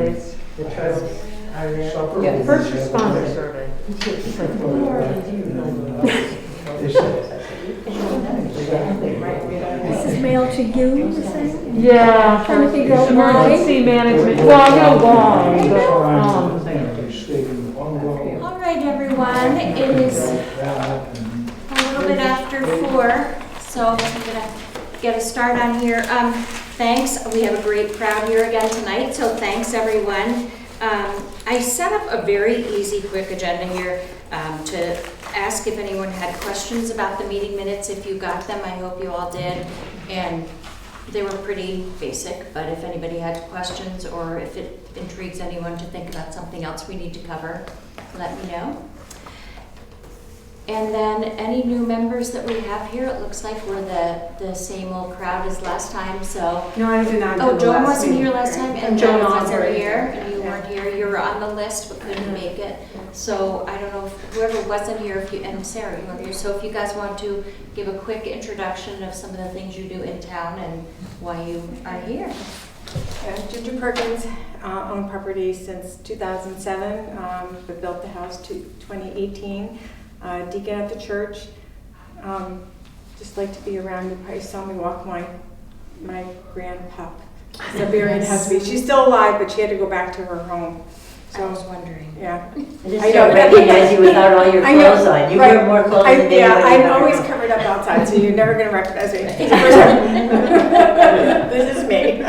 surveys. The trails are there. Yeah, first responder survey. This is mailed to you, you're saying? Yeah, Trying to figure out emergency management. Well, I know why, All right, everyone. It is a little bit after 4, so I'm gonna get a start on here. Thanks. We have a great crowd here again tonight, so thanks, everyone. I set up a very easy, quick agenda here to ask if anyone had questions about the meeting minutes. If you got them, I hope you all did. And they were pretty basic, but if anybody had questions or if it intrigues anyone to think about something else we need to cover, let me know. And then any new members that we have here, it looks like we're the same old crowd as last time, so. No, I did not. Oh, Joan wasn't here last time, and Joan Joan wasn't Albright. here, and you weren't here. You were on the list but couldn't make it. So I don't know if whoever wasn't here, and Sarah, you weren't here. So if you guys want to give a quick introduction of some of the things you do in town and why you are here. Ginger Perkins owned property since 2007. We built the house to 2018. Deacon at the church. Just like to be around. You probably saw me walk my grandpup. Siberian Husby. She's still alive, but she had to go back to her home. So I was wondering. Yeah. I just don't recognize you without all your clothes on. You wear more clothes than me. Yeah, I'm always covered up outside, so you're never going to recognize me. This is me.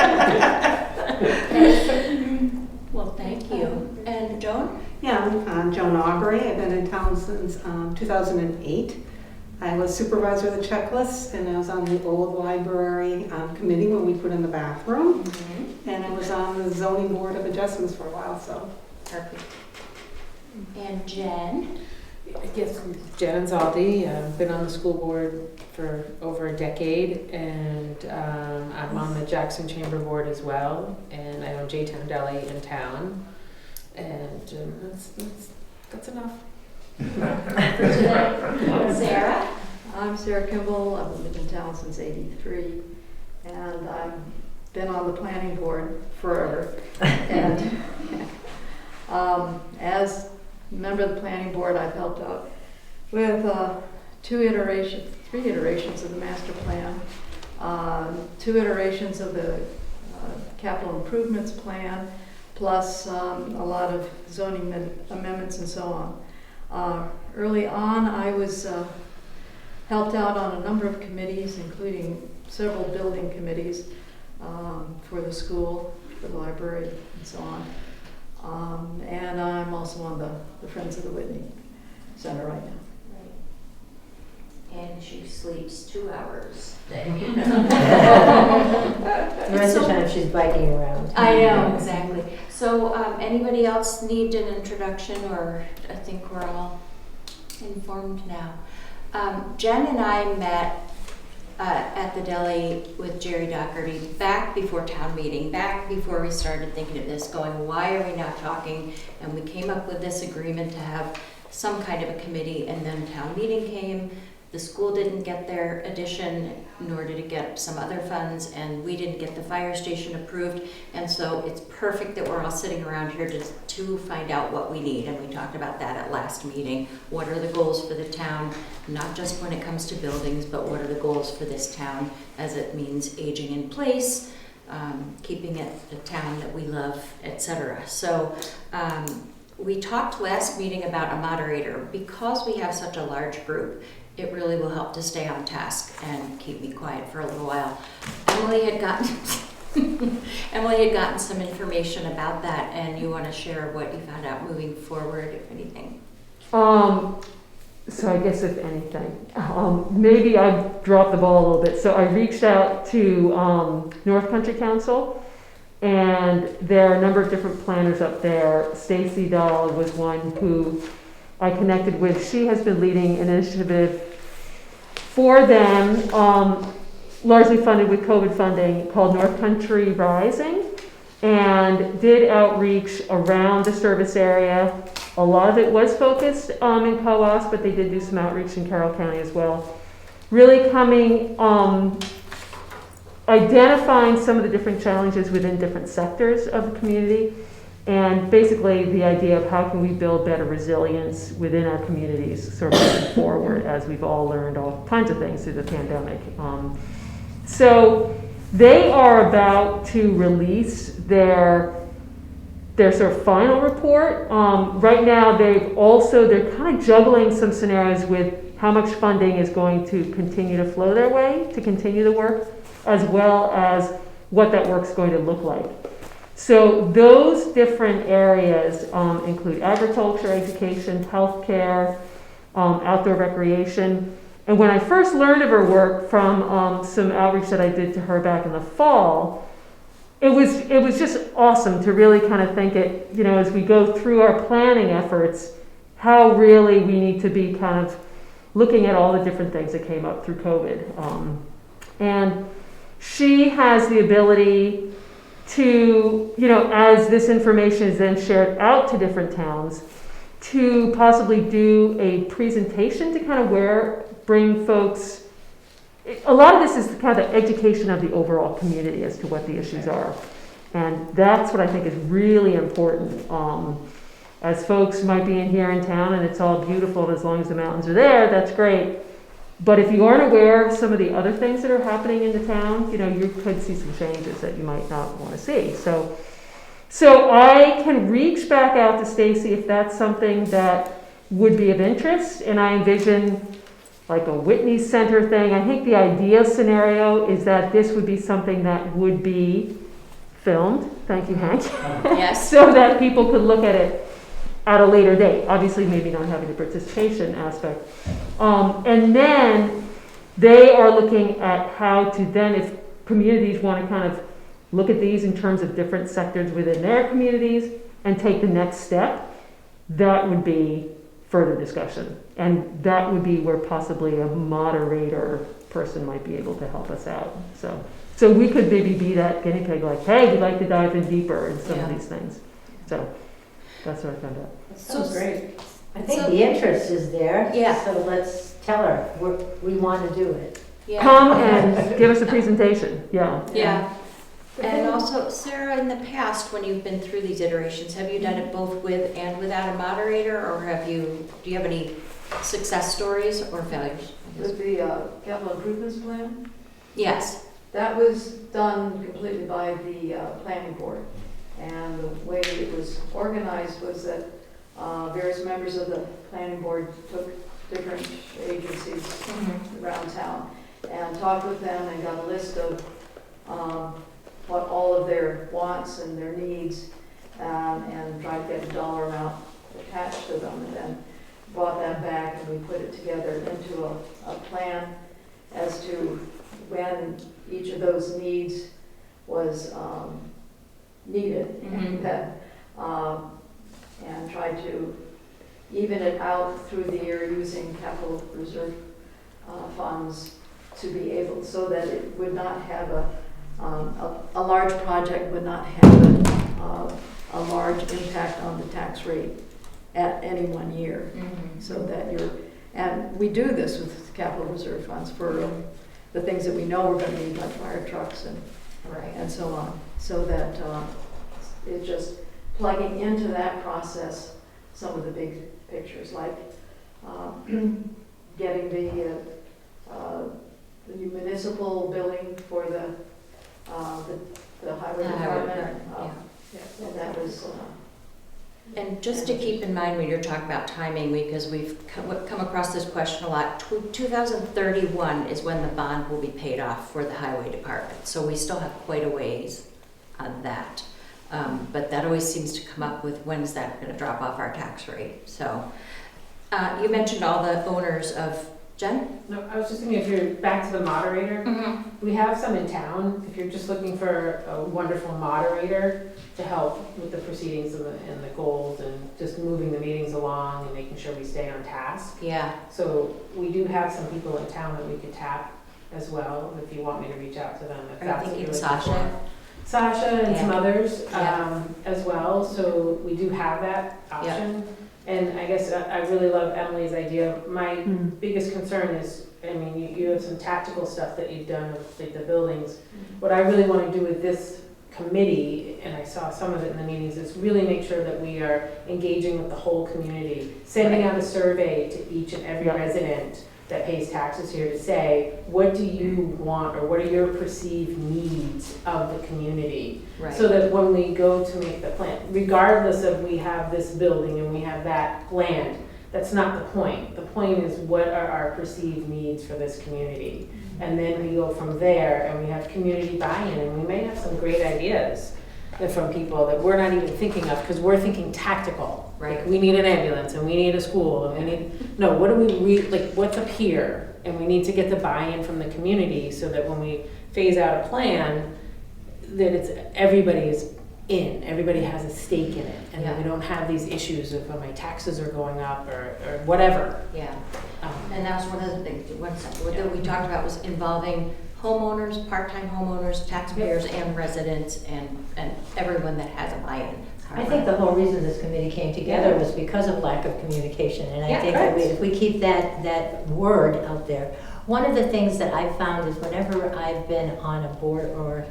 Well, thank you. And Joan? Yeah, I'm Joan Aubrey. I've been in town since 2008. I was supervisor of the checklist, and I was on the old library committee when we put in the bathroom. And I was on the zoning board of adjustments for a while, so. Perfect. And Jen? Yes, Jen Zaldi. I've been on the school board for over a decade, and I'm on the Jackson Chamber Board as well, and I own J-Town Deli in town, and that's enough. For today, Sarah? I'm Sarah Kimball. I've lived in town since '83, and I've been on the planning board forever. And as a member of the planning board, I've helped out with 3 iterations of the master plan, 2 iterations of the capital improvements plan, plus a lot of zoning amendments and so on. Early on, I was helped out on a number of committees, including several building committees for the school, for the library, and so on. And I'm also on the Friends of the Whitney Center right now. Right. And she sleeps 2 hours a day. The rest of the time she's biking around. I know, exactly. So anybody else need an introduction, or I think we're all informed now. Jen and I met at the deli with Jerry Doherty back before town meeting, back before we started thinking of this, going, why are we not talking? And we came up with this agreement to have some kind of a committee, and then town meeting came. The school didn't get their addition, nor did it get some other funds, and we didn't get the fire station approved. And so it's perfect that we're all sitting around here to find out what we need. And we talked about that at last meeting. What are the goals for the town, not just when it comes to buildings, but what are the goals for this town as it means aging in place, keeping it the town that we love, etc. So we talked last meeting about a moderator. Because we have such a large group, it really will help to stay on task and keep me quiet for a little while. Emily had gotten some information about that, and you want to share what you found out moving forward, if anything. So I guess if anything, maybe I dropped the ball a little bit. So I reached out to North Country Council, and there are a number of different planners up there. Stacy Dahl was one who I connected with. She has been leading an initiative for them, largely funded with COVID funding, called North Country Rising, and did outreach around the service area. A lot of it was focused in Coas, but they did do some outreach in Carroll County as well. Really coming, identifying some of the different challenges within different sectors of the community, And basically, the idea of how can we build better resilience within our communities sort of moving forward, as we've all learned all kinds of things through the pandemic. So they are about to release their sort of final report. Right now, they're kind of juggling some scenarios with how much funding is going to continue to flow their way to continue the work, as well as what that work's going to look like. So those different areas include agriculture, education, healthcare, outdoor recreation. And when I first learned of her work from some outreach that I did to her back in the fall, it was just awesome to really kind of think it, as we go through our planning efforts, how really we need to be kind of looking at all the different things that came up through COVID. And she has the ability to, as this information is then shared out to different towns, to possibly do a presentation to kind of bring folks. A lot of this is kind of the education of the overall community as to what the issues are. And that's what I think is really important. As folks might be in here in town and it's all beautiful as long as the mountains are there, that's great. But if you aren't aware of some of the other things that are happening in the town, you could see some changes that you might not want to see. So I can reach back out to Stacy if that's something that would be of interest. And I envision like a Whitney Center thing. I think the ideal scenario is that this would be something that would be filmed. Thank you, Hank. Yes. So that people could look at it at a later date. Obviously, maybe not having the participation aspect. And then they are looking at how to then, if communities want to kind of look at these in terms of different sectors within their communities and take the next step, that would be further discussion. And that would be where possibly a moderator person might be able to help us out. So we could maybe be that guinea pig, like, hey, we'd like to dive in deeper in some of these things. So that's what I found out. That sounds great. I think So- the interest is there. Yeah. So let's tell her, we want to do it. Yeah. Come and give us a presentation. Yeah. Yeah. And also, Sarah, in the past, when you've been through these iterations, have you done it both with and without a moderator, or do you have any success stories or failures? With the capital improvements plan, Yes. that was done completely by the planning board. And the way it was organized was that various members of the planning board took different agencies around town and talked with them and got a list of what all of their wants and their needs and tried to get a dollar amount attached to them, and then brought that back and we put it together into a plan as to when each of those needs was needed, and then and tried to even it out through the year using capital reserve funds to be able, so that it would not have a large project would not have a large impact on the tax rate at any one year. So that and we do this with capital reserve funds for the things that we know we're going to need, like fire trucks and so on. So that it's just plugging into that process some of the big pictures, like getting the new municipal building for the highway department. And that was. And just to keep in mind when you're talking about timing, because we've come across this question a lot, 2031 is when the bond will be paid off for the highway department. So we still have quite a ways on that. But that always seems to come up with when's that going to drop off our tax rate. So you mentioned all the owners of, Jen? No, I was just thinking, if you're back to the moderator, we have some in town. If you're just looking for a wonderful moderator to help with the proceedings and the goals and just moving the meetings along and making sure we stay on task. Yeah. So we do have some people in town that we could tap as well, if you want me to reach out to them. If Are you that's what thinking you're looking Sasha? for. Sasha and some others Yeah. as well. So we do have that option. And I guess I really love Emily's idea. My biggest concern is, I mean, you have some tactical stuff that you've done with like the buildings. What I really want to do with this committee, and I saw some of it in the meetings, is really make sure that we are engaging with the whole community, sending out a survey to each and every resident that pays taxes here to say, what do you want, or what are your perceived needs of the community? Right. So that when we go to make the plan, regardless of we have this building and we have that land, that's not the point. The point is, what are our perceived needs for this community? And then we go from there, and we have community buy-in, and we may have some great ideas from people that we're not even thinking of, because we're thinking tactical. Right. Like, we need an ambulance, and we need a school, and we need, no, what do we like, what's up here? And we need to get the buy-in from the community, so that when we phase out a plan, that it's, everybody is in, everybody has a stake in it, and that we don't have these issues of, oh, my taxes are going up, or whatever. Yeah, and that was one of the things, that we talked about, was involving homeowners, part-time homeowners, taxpayers, and residents, and everyone that has a buy-in. I think the whole reason this committee came together was because of lack of communication, and I think that if we keep that word out there. One of the things that I've found is whenever I've been on a board, or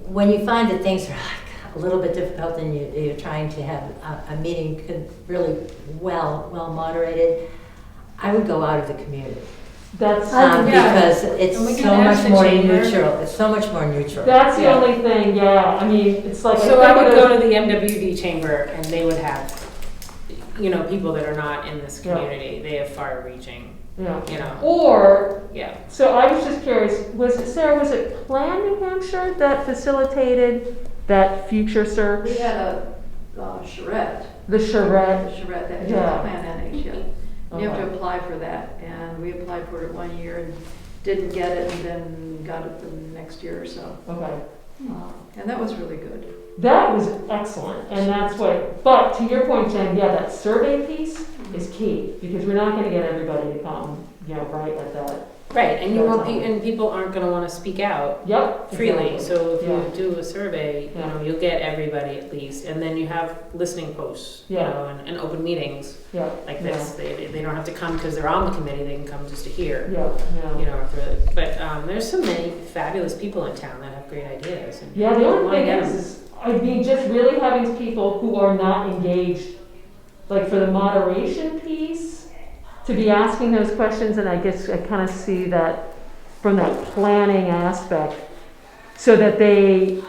when you find that things are like a little bit difficult and you're trying to have a meeting really well moderated, I would go out of the community. That's, because it's And we can so ask much the more chamber. neutral. It's so much more neutral. that's the only thing, yeah, I mean, it's like. So I would go to the MWD chamber, and they would have, people that are not in this community. They have far-reaching, Yeah. Or, yeah. so I was just curious, Sarah, was it Plan New Hampshire that facilitated that future search? We had a charrette. The charrette? The charrette that had Yeah. Plan NH, yeah. You have to apply for that, and we applied for it 1 year and didn't get it, and then got it the next year or so. Okay. And that was really good. That was excellent, and that's what, but to your point, Jen, yeah, that survey piece is key, because we're not gonna get everybody to come, right at that. Right, and you won't, and people aren't gonna wanna speak out Yep. freely, exactly. so if Yeah. you do a survey, you'll get everybody at least, and then you have listening posts, and open meetings Yeah. like this. They don't have to come because they're on the committee, they can come just to hear. Yeah. But there's so many fabulous people in town that have great ideas. And Yeah, the we only wanna thing get is I mean, just really having people who are not engaged, like for the moderation piece, to be asking those questions, and I guess I kind of see that from that planning aspect, so that they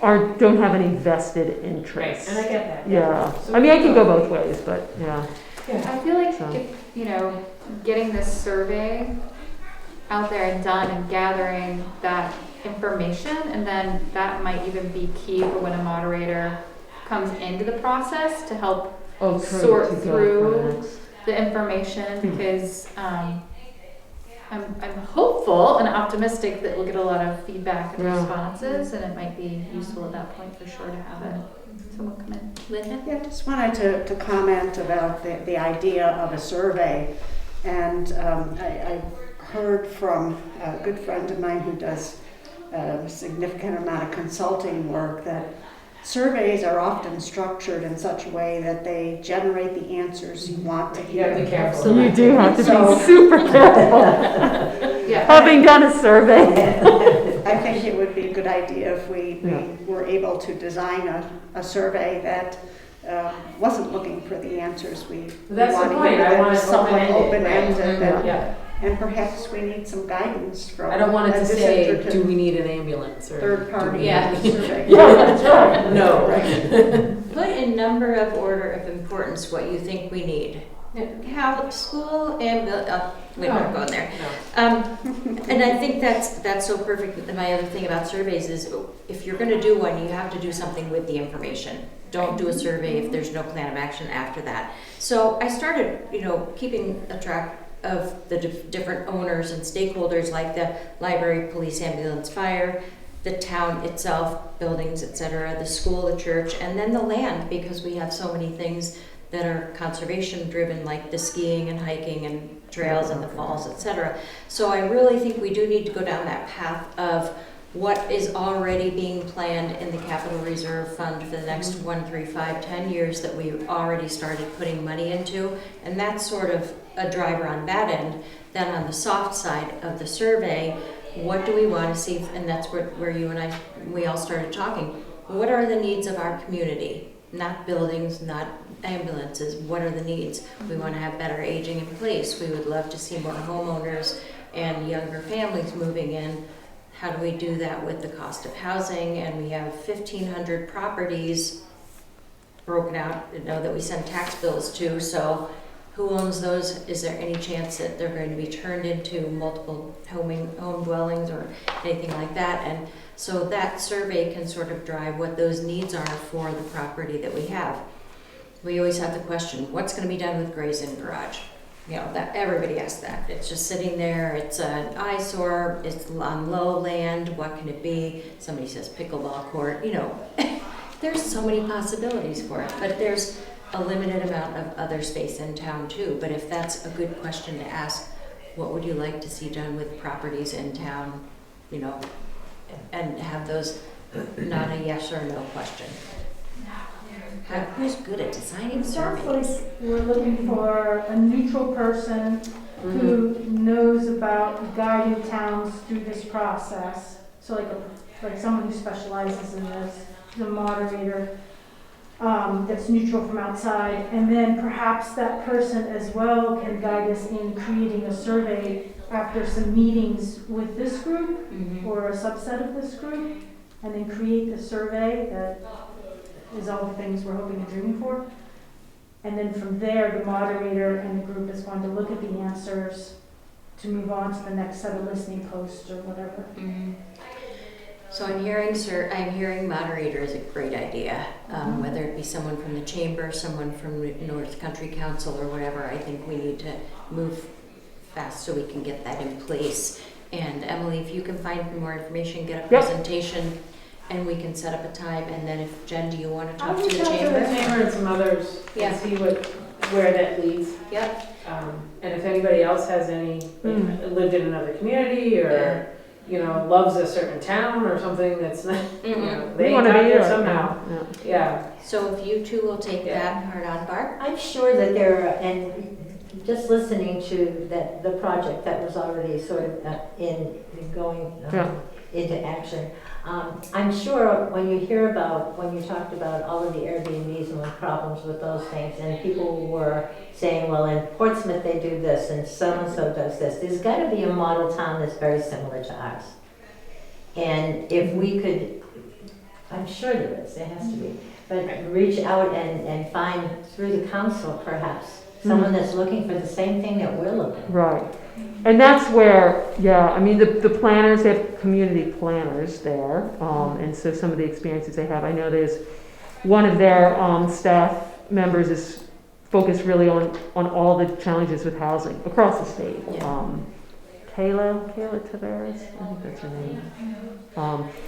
don't have any vested interest. Right, and I get that. Yeah, So I mean, I can go both ways, but yeah. I feel like So. getting this survey out there and done and gathering that information, and then that might even be key for when a moderator comes into the process to help sort through the information, because I'm hopeful and optimistic that we'll get a lot of feedback and responses, and it might be useful at that point for sure to have someone come in. Linda? Yeah, just wanted to comment about the idea of a survey. And I heard from a good friend of mine who does a significant amount of consulting work that surveys are often structured in such a way that they generate the answers you want to hear. You have to be careful. So you do have to be super careful. Having done a survey. I think it would be a good idea if we were able to design a survey that wasn't looking for the answers we That's want the to point. hear. I That want was it somewhat open-ended, open-ended. And perhaps we need some guidance from I don't want it a to say, disinterested do we need an ambulance? Or third party survey. Yeah, that's right. No. Put in number of order of importance what you think we need. How school and we're not going there. And I think that's so perfect. And my other thing about surveys is, if you're going to do one, you have to do something with the information. Don't do a survey if there's no plan of action after that. So I started, keeping a track of the different owners and stakeholders, like the library, police, ambulance, fire, the town itself, buildings, etc., the school, the church, and then the land, because we have so many things that are conservation driven, like the skiing and hiking and trails and the falls, etc. So I really think we do need to go down that path of what is already being planned in the capital reserve fund for the next 1, 3, 5, 10 years that we've already started putting money into, and that's sort of a driver on that end. Then on the soft side of the survey, what do we want to see? And that's where you and we all started talking. What are the needs of our community? Not buildings, not ambulances. What are the needs? We want to have better aging in place. We would love to see more homeowners and younger families moving in. How do we do that with the cost of housing? And we have 1,500 properties broken out, that we send tax bills to. So who owns those? Is there any chance that they're going to be turned into multiple home dwellings or anything like that? And so that survey can sort of drive what those needs are for the property that we have. We always have the question, what's going to be done with Gray's Inn Garage? That everybody asks that. It's just sitting there. It's an eyesore. It's on low land. What can it be? Somebody says pickleball court. There's so many possibilities for it, but there's a limited amount of other space in town too. But if that's a good question to ask, what would you like to see done with properties in town, and have those not a yes or no question. Who's good at designing It sounds surveys? like we're looking for a neutral person who knows about guiding towns through this process. So like someone who specializes in this, the moderator, that's neutral from outside. And then perhaps that person as well can guide us in creating a survey after some meetings with this group or a subset of this group, and then create the survey that is all the things we're hoping and dreaming for. And then from there, the moderator and the group is going to look at the answers to move on to the next set of listening posts or whatever. So I'm hearing moderator is a great idea. Whether it be someone from the chamber, someone from North Country Council or whatever, I think we need to move fast so we can get that in place. And Emily, if you can find more information, get a presentation, and we can set up a time. And then if Jen, do you want to talk to the chamber? To the chamber and some others and see where that leads. Yep. And if anybody else has any lived in another community or loves a certain town or something that's not, they want to got be there there somehow. Yeah. So if you two will take that part on, Barb. I'm sure that there are, and just listening to the project that was already sort of going into action, I'm sure when you talked about all of the Airbnbs and the problems with those things, and people were saying, well, in Portsmouth they do this and so-and-so does this, there's got to be a model town that's very similar to ours. And if we could, I'm sure there has to be, but reach out and find through the council perhaps someone that's looking for the same thing that we're looking for. Right. And that's where, the planners, they have community planners there, and so some of the experiences they have, I know there's one of their staff members is focused really on all the challenges with housing across the state. Kayla Tavares, I think that's her name.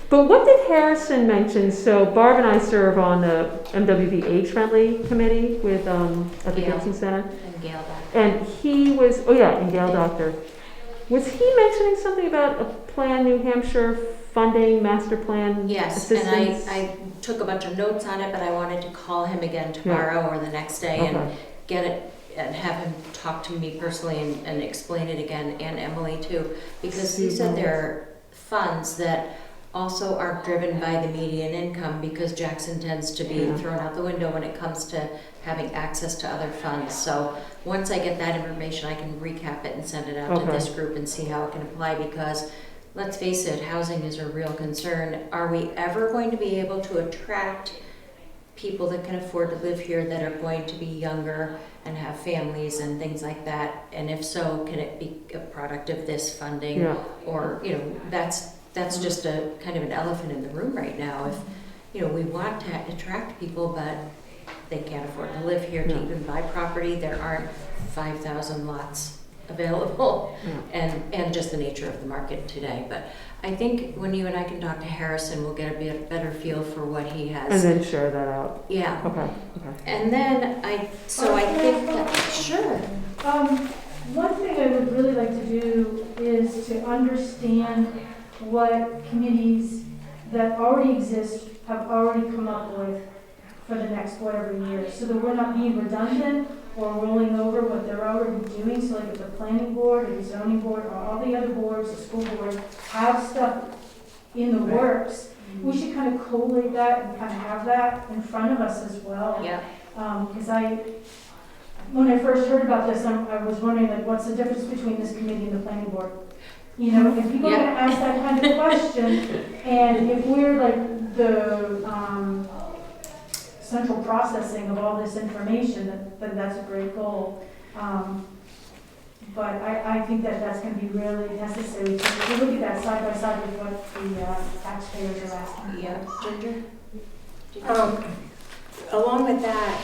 But what did Harrison mention? So Barb and I serve on the MWB AgeFriendly Committee with at the Gibson Center. And Gail Doctor. And he was, and Gail Doctor. Was he mentioning something about a plan, New Hampshire funding, master plan assistance? And I took a bunch of notes on it, but I wanted to call him again tomorrow or the next day and get it and have him talk to me personally and explain it again, and Emily too, because he said there are funds that also aren't driven by the median income, because Jackson tends to be thrown out the window when it comes to having access to other funds. So once I get that information, I can recap it and send it out to this group and see how it can apply, because let's face it, housing is a real concern. Are we ever going to be able to attract people that can afford to live here that are going to be younger and have families and things like that? And if so, can it be a product of this funding? Or, that's just a kind of an elephant in the room right now. If, we want to attract people, but they can't afford to live here to even buy property. There aren't 5,000 lots available, and just the nature of the market today. But I think when you and I can talk to Harrison, we'll get a better feel for what he has. And then share that out. Yeah. Okay. And then I think that, sure. One thing I would really like to do is to understand what committees that already exist have already come up with for the next whatever year, so that we're not being redundant or rolling over what they're already doing. So like if the planning board or the zoning board or all the other boards, the school board have stuff in the works, we should kind of collate that and kind of have that in front of us as well. Yeah. Because when I first heard about this, I was wondering, like, what's the difference between this committee and the planning board? You know, if people are going to ask that kind of question, and if we're like the central processing of all this information, then that's a great goal. But I think that that's going to be really necessary to look at that side by side with what the taxpayers are asking. Yeah, Ginger? Along with that,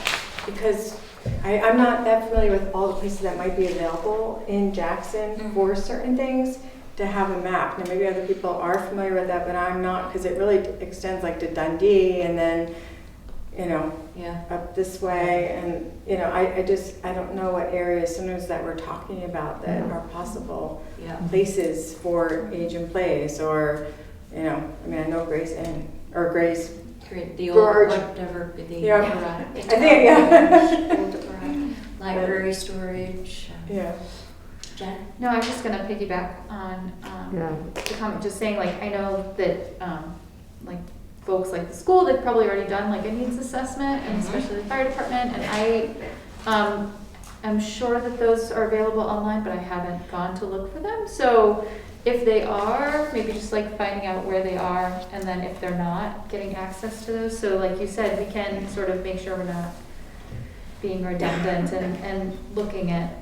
because I'm not that familiar with all the places that might be available in Jackson for certain things, to have a map. Now maybe other people are familiar with that, but I'm not, because it really extends like to Dundee and then, you know, up this way. And, you know, I don't know what areas sometimes that we're talking about that are possible places for age and place, or, you know, I mean, I know Grace Inn, or Grace The old, Gorge. whatever, the I think, old library storage. Yeah. Jen? No, I'm just gonna piggyback on, the comment, just saying, like, I know that, like, folks like the school, they've probably already done like a needs assessment, and especially the fire department, and I'm sure that those are available online, but I haven't gone to look for them. So if they are, maybe just like finding out where they are, and then if they're not, getting access to those. So like you said, we can sort of make sure we're not being redundant and looking at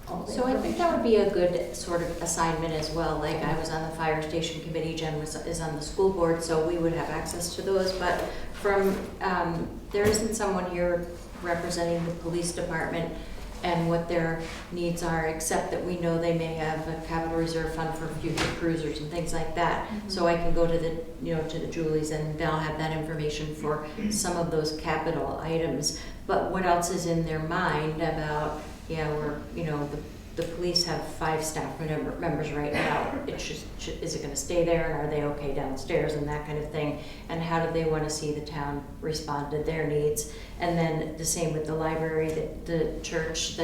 all the So I think information. that would be a good sort of assignment as well. Like I was on the fire station committee, Jen is on the school board, so we would have access to those. But from, there isn't someone here representing the police department and what their needs are, except that we know they may have a capital reserve fund for future cruisers and things like that. So I can go to the, you know, to the Julies, and they'll have that information for some of those capital items. But what else is in their mind about, we're, you know, the police have 5 staff members right now. It's just, is it going to stay there, and are they okay downstairs, and that kind of thing? And how do they want to see the town respond to their needs? And then the same with the library, the church,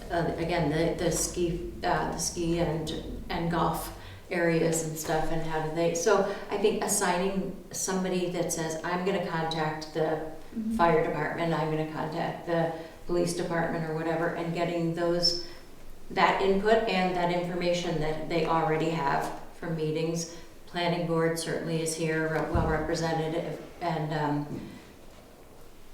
again the ski and golf areas and stuff, and how do they? So I think assigning somebody that says, I'm going to contact the fire department, I'm going to contact the police department or whatever, and getting that input and that information that they already have from meetings. Planning board certainly is here, well represented, and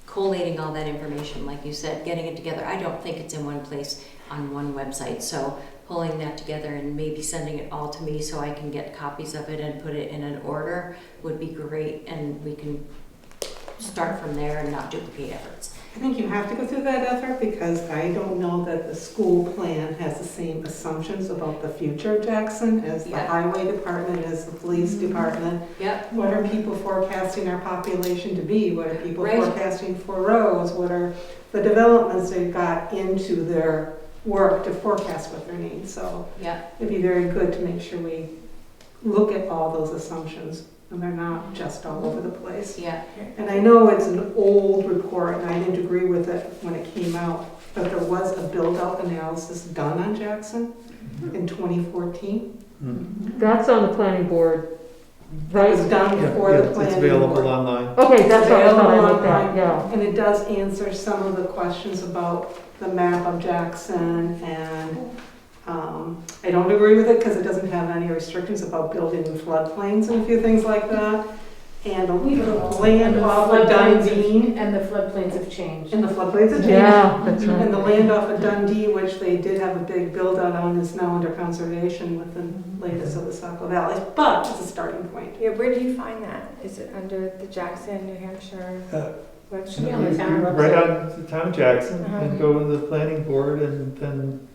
collating all that information, like you said, getting it together. I don't think it's in one place on one website, so pulling that together and maybe sending it all to me so I can get copies of it and put it in an order would be great, and we can start from there and not duplicate efforts. I think you have to go through that effort, because I don't know that the school plan has the same assumptions about the future of Jackson as the highway department, as the police department. Yep. What are people forecasting our population to be? What are people forecasting for roads? What are the developments they've got into their work to forecast what their needs? So it'd be very good to make sure we look at all those assumptions, and they're not just all over the place. And I know it's an old report, and I didn't agree with it when it came out, but there was a build-out analysis done on Jackson in 2014. That's on the planning board, That right? was done before the planning It's available board. online. Okay, that's what I thought I Available looked at, online, yeah. And it does answer some of the questions about the map of Jackson, and I don't agree with it because it doesn't have any restrictions about building in floodplains and a few things like that. And the land off of Dundee. And the floodplains have changed. And the floodplains have changed. Yeah, that's right. And the land off of Dundee, which they did have a big build out on, is now under conservation with the latest of the Saco Valley. But it's a starting point. Yeah, where do you find that? Is it under the Jackson, New Hampshire website? Yeah, on the town Right website. on the town of Jackson, and go to the planning board, and then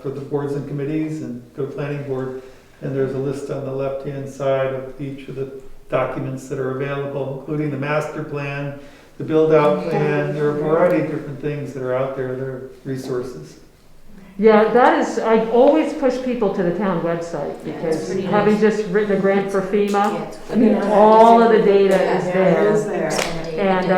for the boards and committees, and go to planning board, and there's a list on the left-hand side of each of the documents that are available, including the master plan, the build-out plan. There are a variety of different things that are out there. There are resources. Yeah, that is, I always push people to the town website, because pretty having nice. just written a grant for FEMA, It's I mean, all of the data is It there. is there. And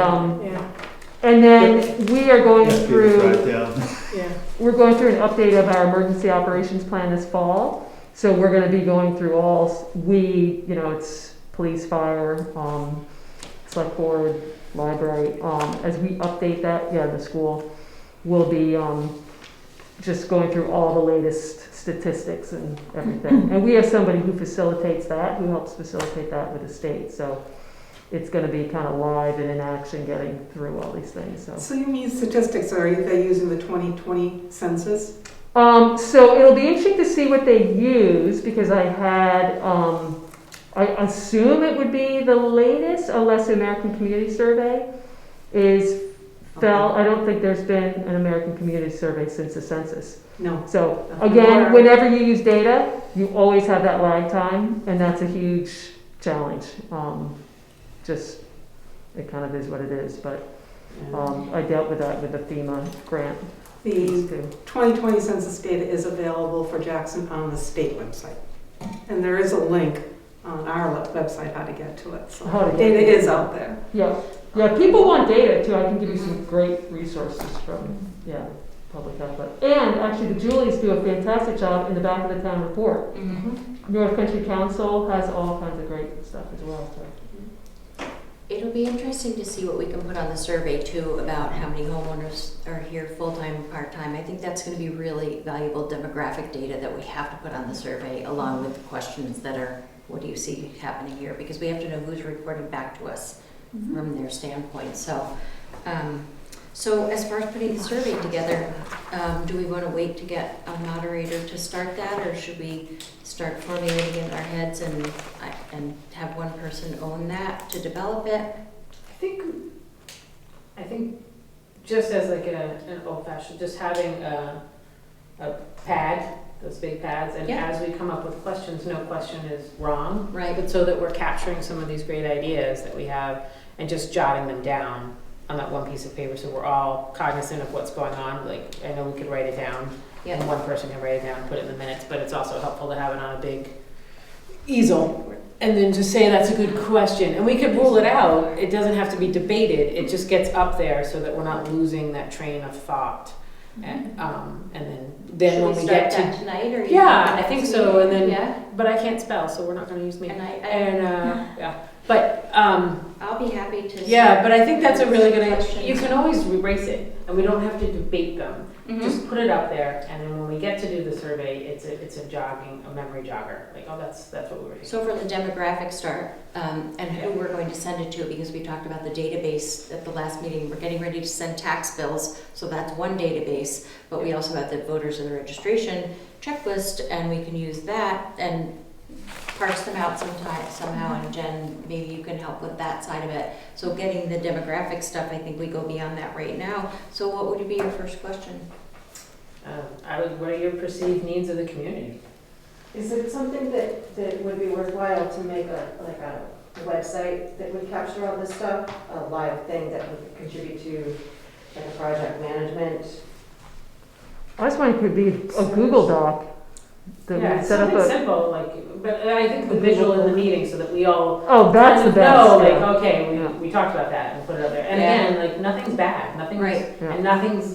And then we are going Yeah, through, drive down. Yeah. we're going through an update of our emergency operations plan this fall. So we're gonna be going through it's police, fire, select board, library. As we update that, the school will be, just going through all the latest statistics and everything. And we have somebody who facilitates that, who helps facilitate that with the state. So it's gonna be kind of live and in action getting through all these things, so. So you mean statistics, are they using the 2020 census? So it'll be interesting to see what they use, because I had, I assume it would be the latest, unless the American Community Survey I don't think there's been an American Community Survey since the census. No. So again, whenever you use data, you always have that lag time, and that's a huge challenge. It kind of is what it is, but I dealt with that with the FEMA grant. The 2020 census data is available for Jackson on the state website. And there is a link on our website how to get to it. So How to get data to it. is out there. Yeah, people want data too. I can give you some great resources from, public health. And actually, the Julies do a fantastic job in the back of the town report. North Country Council has all kinds of great stuff as well. So. It'll be interesting to see what we can put on the survey too about how many homeowners are here full-time, part-time. I think that's going to be really valuable demographic data that we have to put on the survey, along with the questions that are, what do you see happening here? Because we have to know who's reporting back to us from their standpoint. So as far as putting the survey together, do we want to wait to get a moderator to start that, or should we start formulating in our heads and have one person own that to develop it? I think just as like an old fashioned, just having a pad, those big pads, and as we come up with questions, no question is wrong. Right. But so that we're capturing some of these great ideas that we have and just jotting them down on that one piece of paper, so we're all cognizant of what's going on. Like, I know we could write it down, and one person can write it down and put it in the minutes, but it's also helpful to have it on a big easel and then just say that's a good question. And we could rule it out. It doesn't have to be debated. It just gets up there so that we're not losing that train of thought. And then when we get to tonight, or I think so. And then but I can't spell, so we're not going to use me. But I'll be happy to. But I think that's a really good idea. You can always erase it, and we don't have to debate them. Just put it up there, and then when we get to do the survey, it's a memory jogger. Like, oh, that's what we were thinking. So for the demographic start, and who we're going to send it to, because we talked about the database at the last meeting. We're getting ready to send tax bills, so that's one database. But we also have the voters and the registration checklist, and we can use that and parse them out somehow, and Jen, maybe you can help with that side of it. So getting the demographic stuff, I think we go beyond that right now. So what would be your first question? What are your perceived needs of the community? Is it something that would be worthwhile to make a website that would capture all this stuff? A live thing that would contribute to like a project management? I was wondering if it could be a Google Doc that would set up something a. simple, but I think the visual in the meeting so that we all That's the best. know, we talked about that and put it up there. And again, nothing's bad, nothing's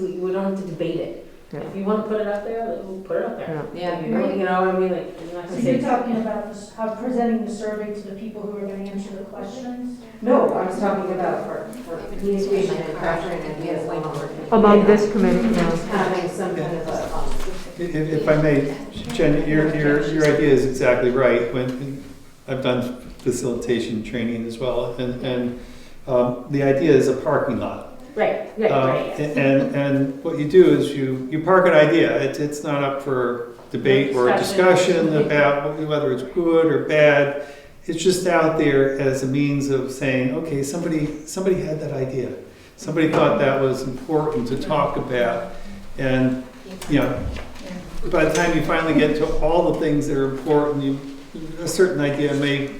and we don't have to debate it. Yeah. If you want to put it up there, we'll put it up there. Yeah. You know what I mean? Like, you're not So gonna you're say. talking about how presenting the survey to the people who are going to answer the questions? No, I was talking about for communication and capturing ideas Among this committee, having some kind of a. If I may, Jen, your idea is exactly right. When I've done facilitation training as well, and the idea is a parking lot. Right. And what you do is you park an idea. It's not up for debate or discussion about whether it's good or bad. It's just out there as a means of saying, okay, somebody had that idea. Somebody thought that was important to talk about, and by the time you finally get to all the things that are important, a certain idea may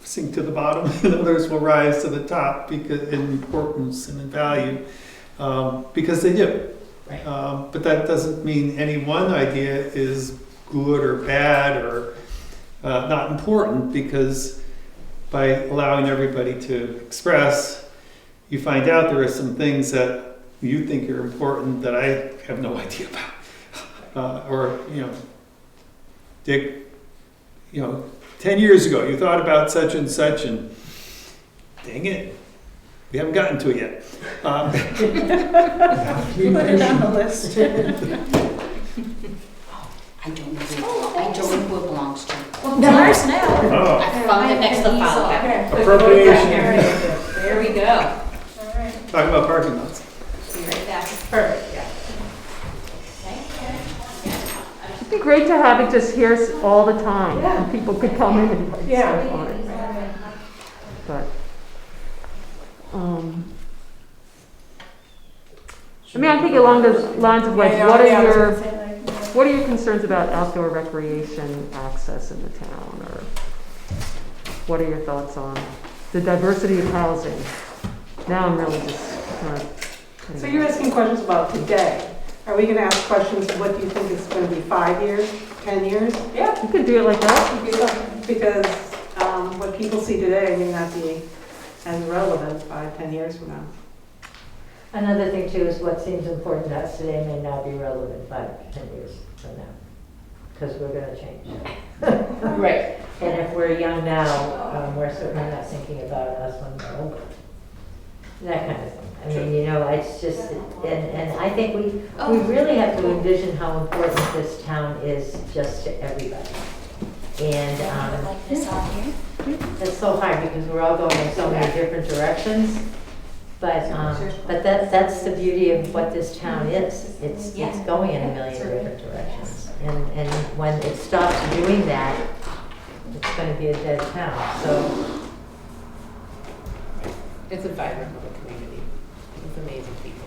sink to the bottom and others will rise to the top because in importance and in value, because they do. Right. But that doesn't mean any one idea is good or bad or not important, because by allowing everybody to express, you find out there are some things that you think are important that I have no idea about. Or, Dick, 10 years ago, you thought about such and such, and dang it, we haven't gotten to it yet. Put it on the list. I don't know who it belongs to. Well, it's ours now. Oh, I found it next to the file cabinet. appropriation. There we go. Talk about parking lots. Be right back. Perfect, yeah. It'd be great to have it just here all the time, and people could come in and write stuff on it. But, I mean, I think along the lines of like, what are your concerns about outdoor recreation access in the town, or what are your thoughts on the diversity of housing? Now I'm really just kind of. So you're asking questions about today. Are we gonna ask questions, what do you think is gonna be 5 years, 10 years? Yeah, you could do it like that. Because what people see today may not be as relevant 5, 10 years from now. Another thing too is what seems important to us today may not be relevant 5, 10 years from now, because we're gonna change. Right. And if we're young now, we're certainly not thinking about us when we're older. That kind of thing. I mean, it's just, and I think we really have to envision how important this town is just to everybody. And Like this on here? it's so hard because we're all going in so many different directions. But that's the beauty of what this town is. It's going in a million different directions. And when it stops doing that, it's going to be a dead town. So It's a vibrant little community with amazing people.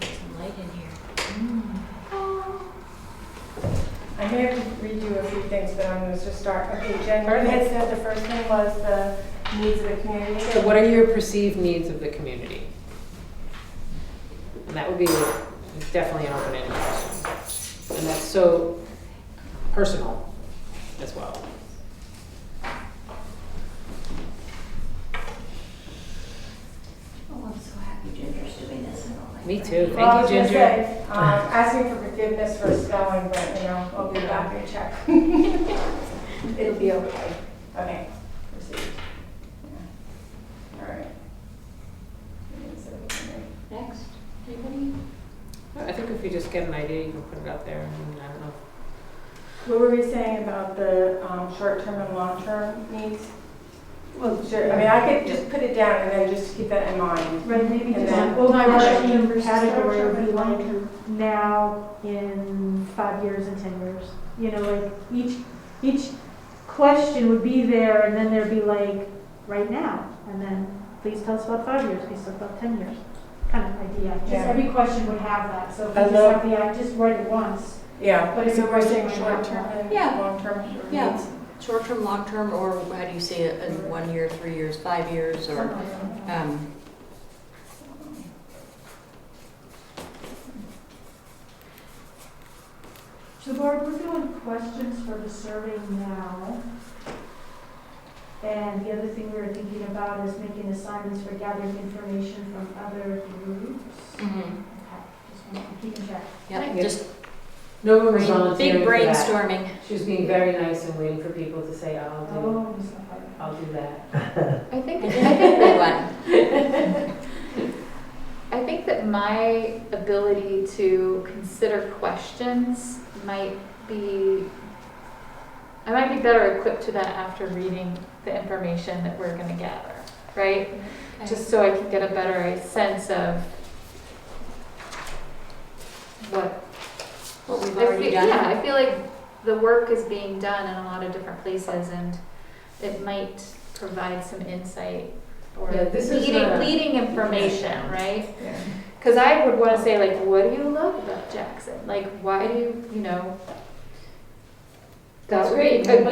Get some light in here. I may have to read you a few things, but I'm going to just start. Okay, Jen, you had said the first thing was the needs of the community. So what are your perceived needs of the community? And that would be definitely an open-ended question. And that's so personal as well. Oh, I'm so happy Ginger's doing this and all that. Me too. Well, I was Thank you, gonna Ginger. say, asking for forgiveness for spelling, but I'll be back and check. It'll be okay. Okay, proceed. Yeah. All right. Next, anybody? I think if you just get an idea, you can put it up there. And I don't know. What were we saying about the short-term and long-term needs? Well, Sure, I mean, I could just put it down and then just keep that in mind. Right, maybe And just then- an overarching versus category would be short-term like and now, in 5 years, and 10 years. Like each question would be there, and then there'd be like, right now, and then please tell us about 5 years, please tell us about 10 years, kind of idea. Just Yeah. every question would have that, so if I you just love- have the, just write it once. Yeah, But if so you're we're saying working on short-term and Yeah. long-term Yeah. needs. Short-term, long-term, or how do you say it, in 1 year, 3 years, 5 years, or, So Barb, we're doing questions for the survey now. And the other thing we were thinking about is making assignments for gathering information from other groups. Mhm. Okay, just want to keep in check. Yep, Yeah. just No one was big volunteering for that. brainstorming. She was being very nice and waiting for people to say, Oh, just not part I'll do that. I think Everyone. I think that my ability to consider questions I might be better equipped to that after reading the information that we're gonna gather, right? Just so I can get a better sense of what What we've already done. Yeah, I feel like the work is being done in a lot of different places, and it might provide some insight or Yeah, this is not a- leading information, right? Yeah. Because I would want to say, like, what do you love about Jackson? Like, why do you That's that would be great. that would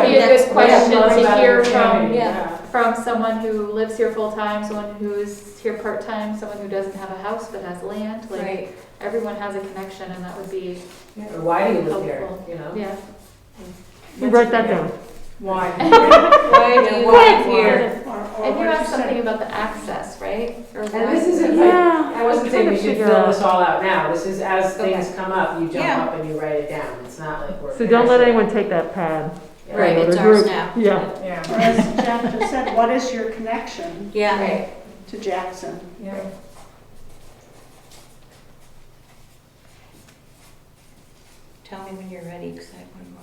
be a That's- good question Love to about hear the from community, yeah. from someone who lives here full-time, someone who's here part-time, someone who doesn't have a house but has land, like, Right. everyone has a connection, and that would be Or why do you live here, helpful. you know? Yeah. You write that down. Why? Why do you live here? And you asked something about the access, right? Or And why- this isn't Yeah, like, I wasn't I'm saying trying we to should figure fill out. this all out now. This is as things Okay. come up, you jump Yeah. up and you write it down. It's not like we're. So don't let pressured. anyone take that pad. Right, Or it's the ours group. now. Yeah. Yeah. Or as Jeff just said, what is your connection Yeah. Right. to Jackson? Yeah. Tell me when you're ready, because I have one more.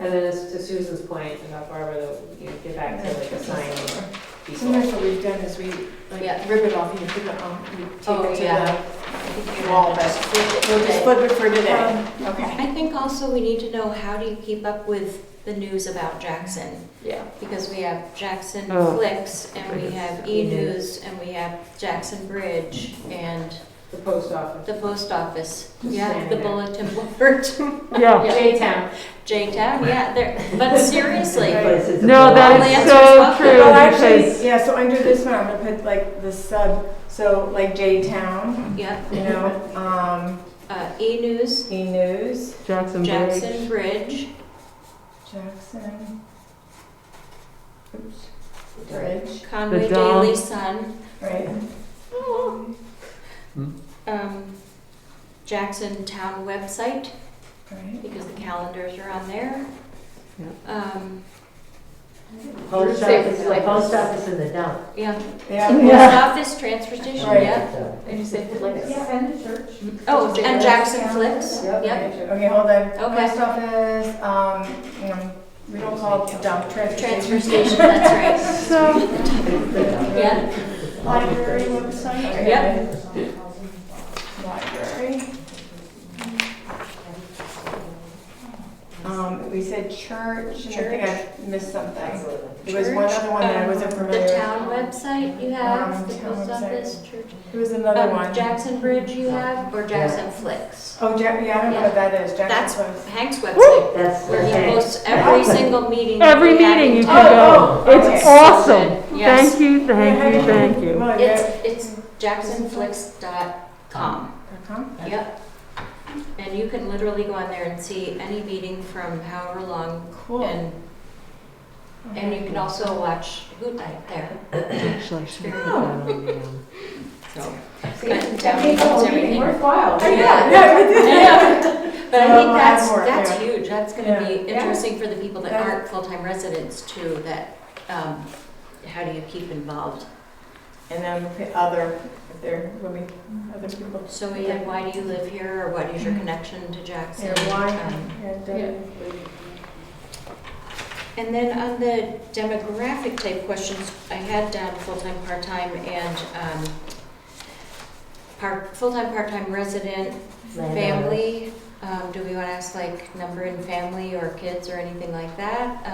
And then as to Susan's point about Barbara, that you get back to like assigning people. Sometimes what we've done is we Yeah. like rip it off and you put it on, you Oh, take it to yeah. the wall, but we'll just flip it for today. Okay. I think also we need to know, how do you keep up with the news about Jackson? Yeah. Because we have Jackson Oh. Flicks, and we have E-News, and we have Jackson Bridge, and The post office. the post office. Just Yeah, standing the there. bulletin board. Yeah. J-Town. J-Town, yeah, but seriously. Places to No, go. that All is answers so welcome. true Well, actually, because yeah, so under this one, I'm gonna put like the sub, so like J-Town, Yep, you know, E-News, E-News, Jackson Jackson Bridge. Bridge, Jackson. Oops. Bridge, Conway The Dom. Daily Sun, right? Jackson Town website, Right. because the calendars are on there. Post office, like post office in the dump. Yeah, Yeah. post office, transfer station, Right. yeah. So, And you say like, Yeah, and the church. Oh, and Jackson Flicks, Yep. yep. Okay, hold on. Okay. Post office, we don't call it dump, transfer Transfer station. station, that's right. So, Yeah, Library website? Okay. Yep. Library. We said church, and I think I missed something. absolutely. There was one other one that I wasn't familiar The with. town website you have, the Town post website. office, church. There was another one. Jackson Bridge you have, or Jackson Flicks? Oh, yeah, I don't know what that is. That's Jackson Post. Hank's website, That's where he okay. posts every single meeting. that every we have meeting in you town. can go. Oh, okay. It's So awesome. good. Yes. Thank you, thank you, thank you. Well, It's jacksonflicks.com. yeah. Yep. And you can literally go on there and see any meeting from however long, Cool. and you can also watch Hoot Night there. Actually, I should have put that on the, So, See, But that town makes meetings, all everything. Worthwhile. Yeah. Yeah. But I So think we'll add more, that's yeah. huge. That's gonna Yeah. be Yeah. interesting for the people that Yeah. aren't full-time residents too, that, how do you keep involved? And then put other, if there will be other people. So we had, why do you live here, or what is your connection to Jackson? Yeah, why? Um, And then on the demographic type questions, I had down full-time, part-time, and full-time, part-time resident, family. Do we want to ask like number in family or kids or anything like that?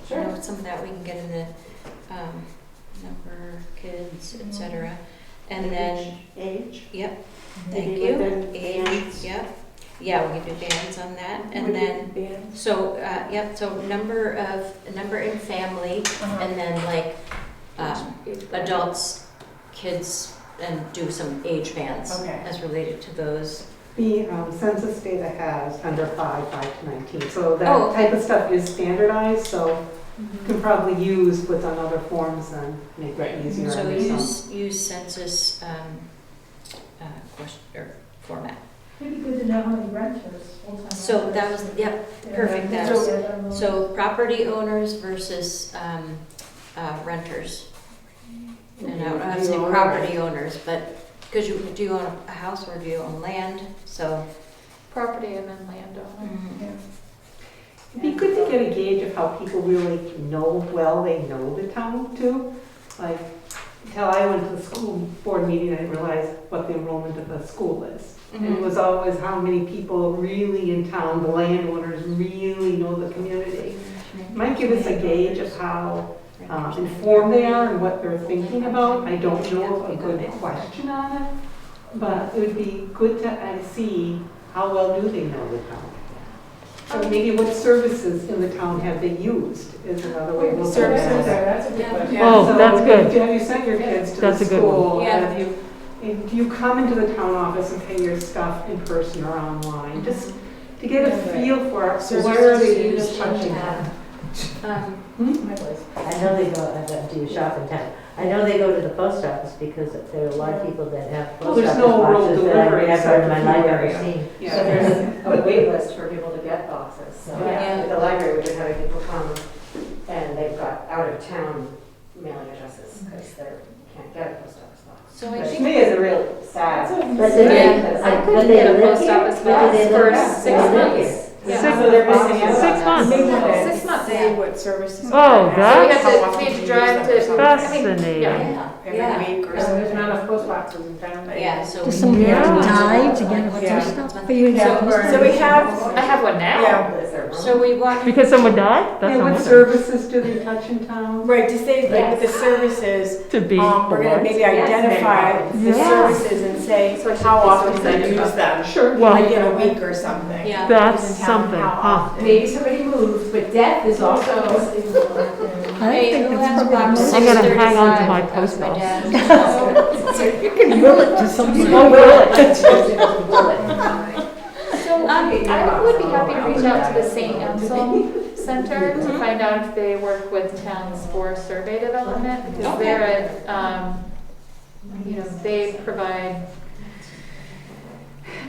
Sure. You know, some of that we can get in the number, kids, etc. And then, Age? yep, thank Maybe you. within Age, bands. yep. Yeah, we can do bands on that. And Would then, be bands. so, yep, so number in family, Uh-huh. and then like adults, kids, and do some age bands Okay. as related to those. The census data has under 5 to 19, so that Oh, okay. type of stuff is standardized, so you can probably use what's on other forms and make it easier. So on some. use census question or format. It'd be good to know how many renters, full-time renters. So that was, yep, perfect. Yeah. That's, so property owners versus renters. And I don't know how to say property owners, but, because do you own a house or do you own land? So. property and then landowner. It'd be good to get a gauge of how people really they know the town too. Like, until I went to the school board meeting, I didn't realize what the enrollment of the school is. And it was always how many people really in town, the landowners really know the community. Might give us a gauge of how informed they are and what they're thinking about. I don't know a good question on it, but it would be good to see how well do they know the town. Maybe what services in the town have they used is another way to look at Services, it. that's a good question. Oh, So that's good. Have you sent your kids to the That's a good one. school? Yeah. Do you come into the town office and pay your stuff in person or online? Just to get a feel for where are they used touching at. I know they go, do you shop in town? I know they go to the post office because there are a lot of people that have Well, post there's office no real boxes that I've delivery never in my except life for ever area. seen. Yeah. So there's a wait list for people to get boxes. So Yeah. at the library, we've been having people come and they've got out-of-town mailing addresses because they can't get a post office box. So I Which to think, me is a real sad. But they, Yeah. I but couldn't they get a live post here? office But box they for live- 6 they live months. here. Yeah. So they're missing out on 6 that. months. They want to 6 months. say what services. Oh, they have. that's So we have How to, often we have do to you drive use them or to, something. fascinating. yeah, Every week or So something. there's not enough post boxes in town. yeah, so. Does somebody have to Yeah. die to get a Yeah. post office for you to get a post So we have, I have one now. yeah, So we want. Because someone died? That's And not what wonderful. services do they touch in town? right, to say like with the services, To be we're gonna maybe identify the Yeah. services and say So I should how be often so they excited use about them. Sure. Well, Like in a week or something. Yeah. that's In town, something, how huh? often. Maybe somebody moved, but death is also. I Hey, think who it's has probably box most- I'm gonna hang on to 635? my That's post my box. dad's. You can will it to somebody. Oh, will So I would be happy to reach out to the St. Anselm Center to find out if they work with towns for survey development, because they're a, you know, they provide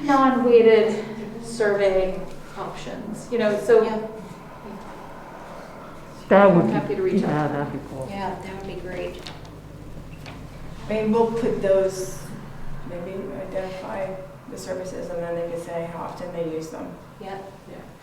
non-weighted survey options, you know, so Yeah. That would I'm be, happy to reach out. yeah, that'd be cool. Yeah, that would be great. Maybe we'll put those, maybe identify the services and then they can say how often they use them. Yeah.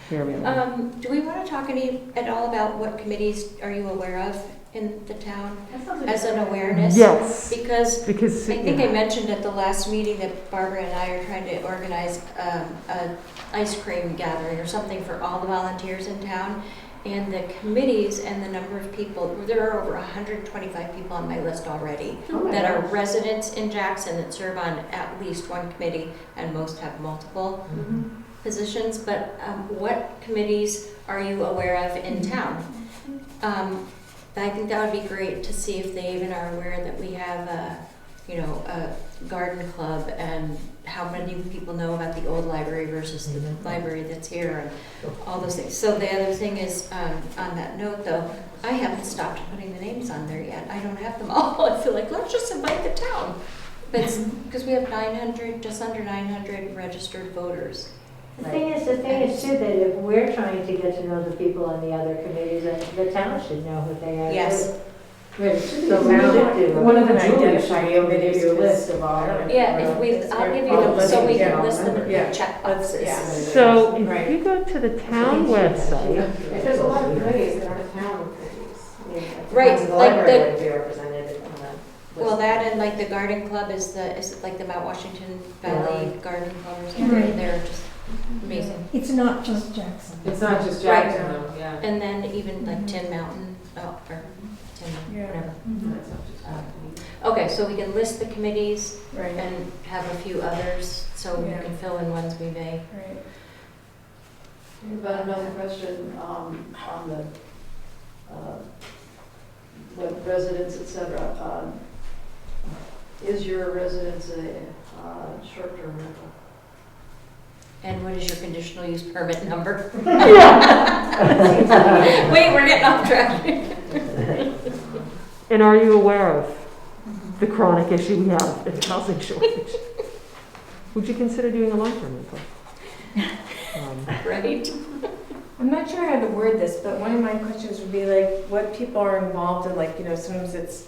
Here we go. Do we want to talk at all about what committees are you aware of in the town as an awareness? Yes, Because I think yeah. I mentioned at the last meeting that Barbara and I are trying to organize a ice cream gathering or something for all the volunteers in town. And the committees and the number of people, there are over 125 people on my list already that are residents in Jackson that serve on at least one committee, and most have multiple positions. But what committees are you aware of in town? I think that would be great to see if they even are aware that we have a garden club, and how many people know about the old library versus the library that's here, and all those things. So the other thing is, on that note though, I haven't stopped putting the names on there yet. I don't have them all. I feel like, let's just invite the town. But because we have 900, just under 900 registered voters. The thing is too, that if we're trying to get to know the people on the other committees, the town should know who they are. Yes. So we should do. One of the Julia Julias should should be able to give you a list of all. Yeah, if we, I'll give you the, so we can list them in Yeah. check Let's- boxes. yeah. So if Right. you go to the town website, If there's a lot of committees that aren't town committees. I mean, Right, the like library the- would be represented on that Well, list. that and like the garden club is like the Mount Washington Valley Garden Club or something. Right. They're just amazing. It's not just Jackson. It's not just Right. Jackson though, yeah. And then even like Tin Mountain, or Tin, Yeah. whatever. That's not just Okay, so we can list the committees Right, and have a few others, so we Yeah. can fill in ones we may. right. But another question on the what residents, et cetera. Is your residence a short-term rental? And what is your conditional use permit number? yeah. Wait, we're getting off track. And are you aware of the chronic issue we have in housing shortage? Would you consider doing a long-term rental? Right? I'm not sure how to word this, but one of my questions would be like, what people are involved in, like, sometimes it's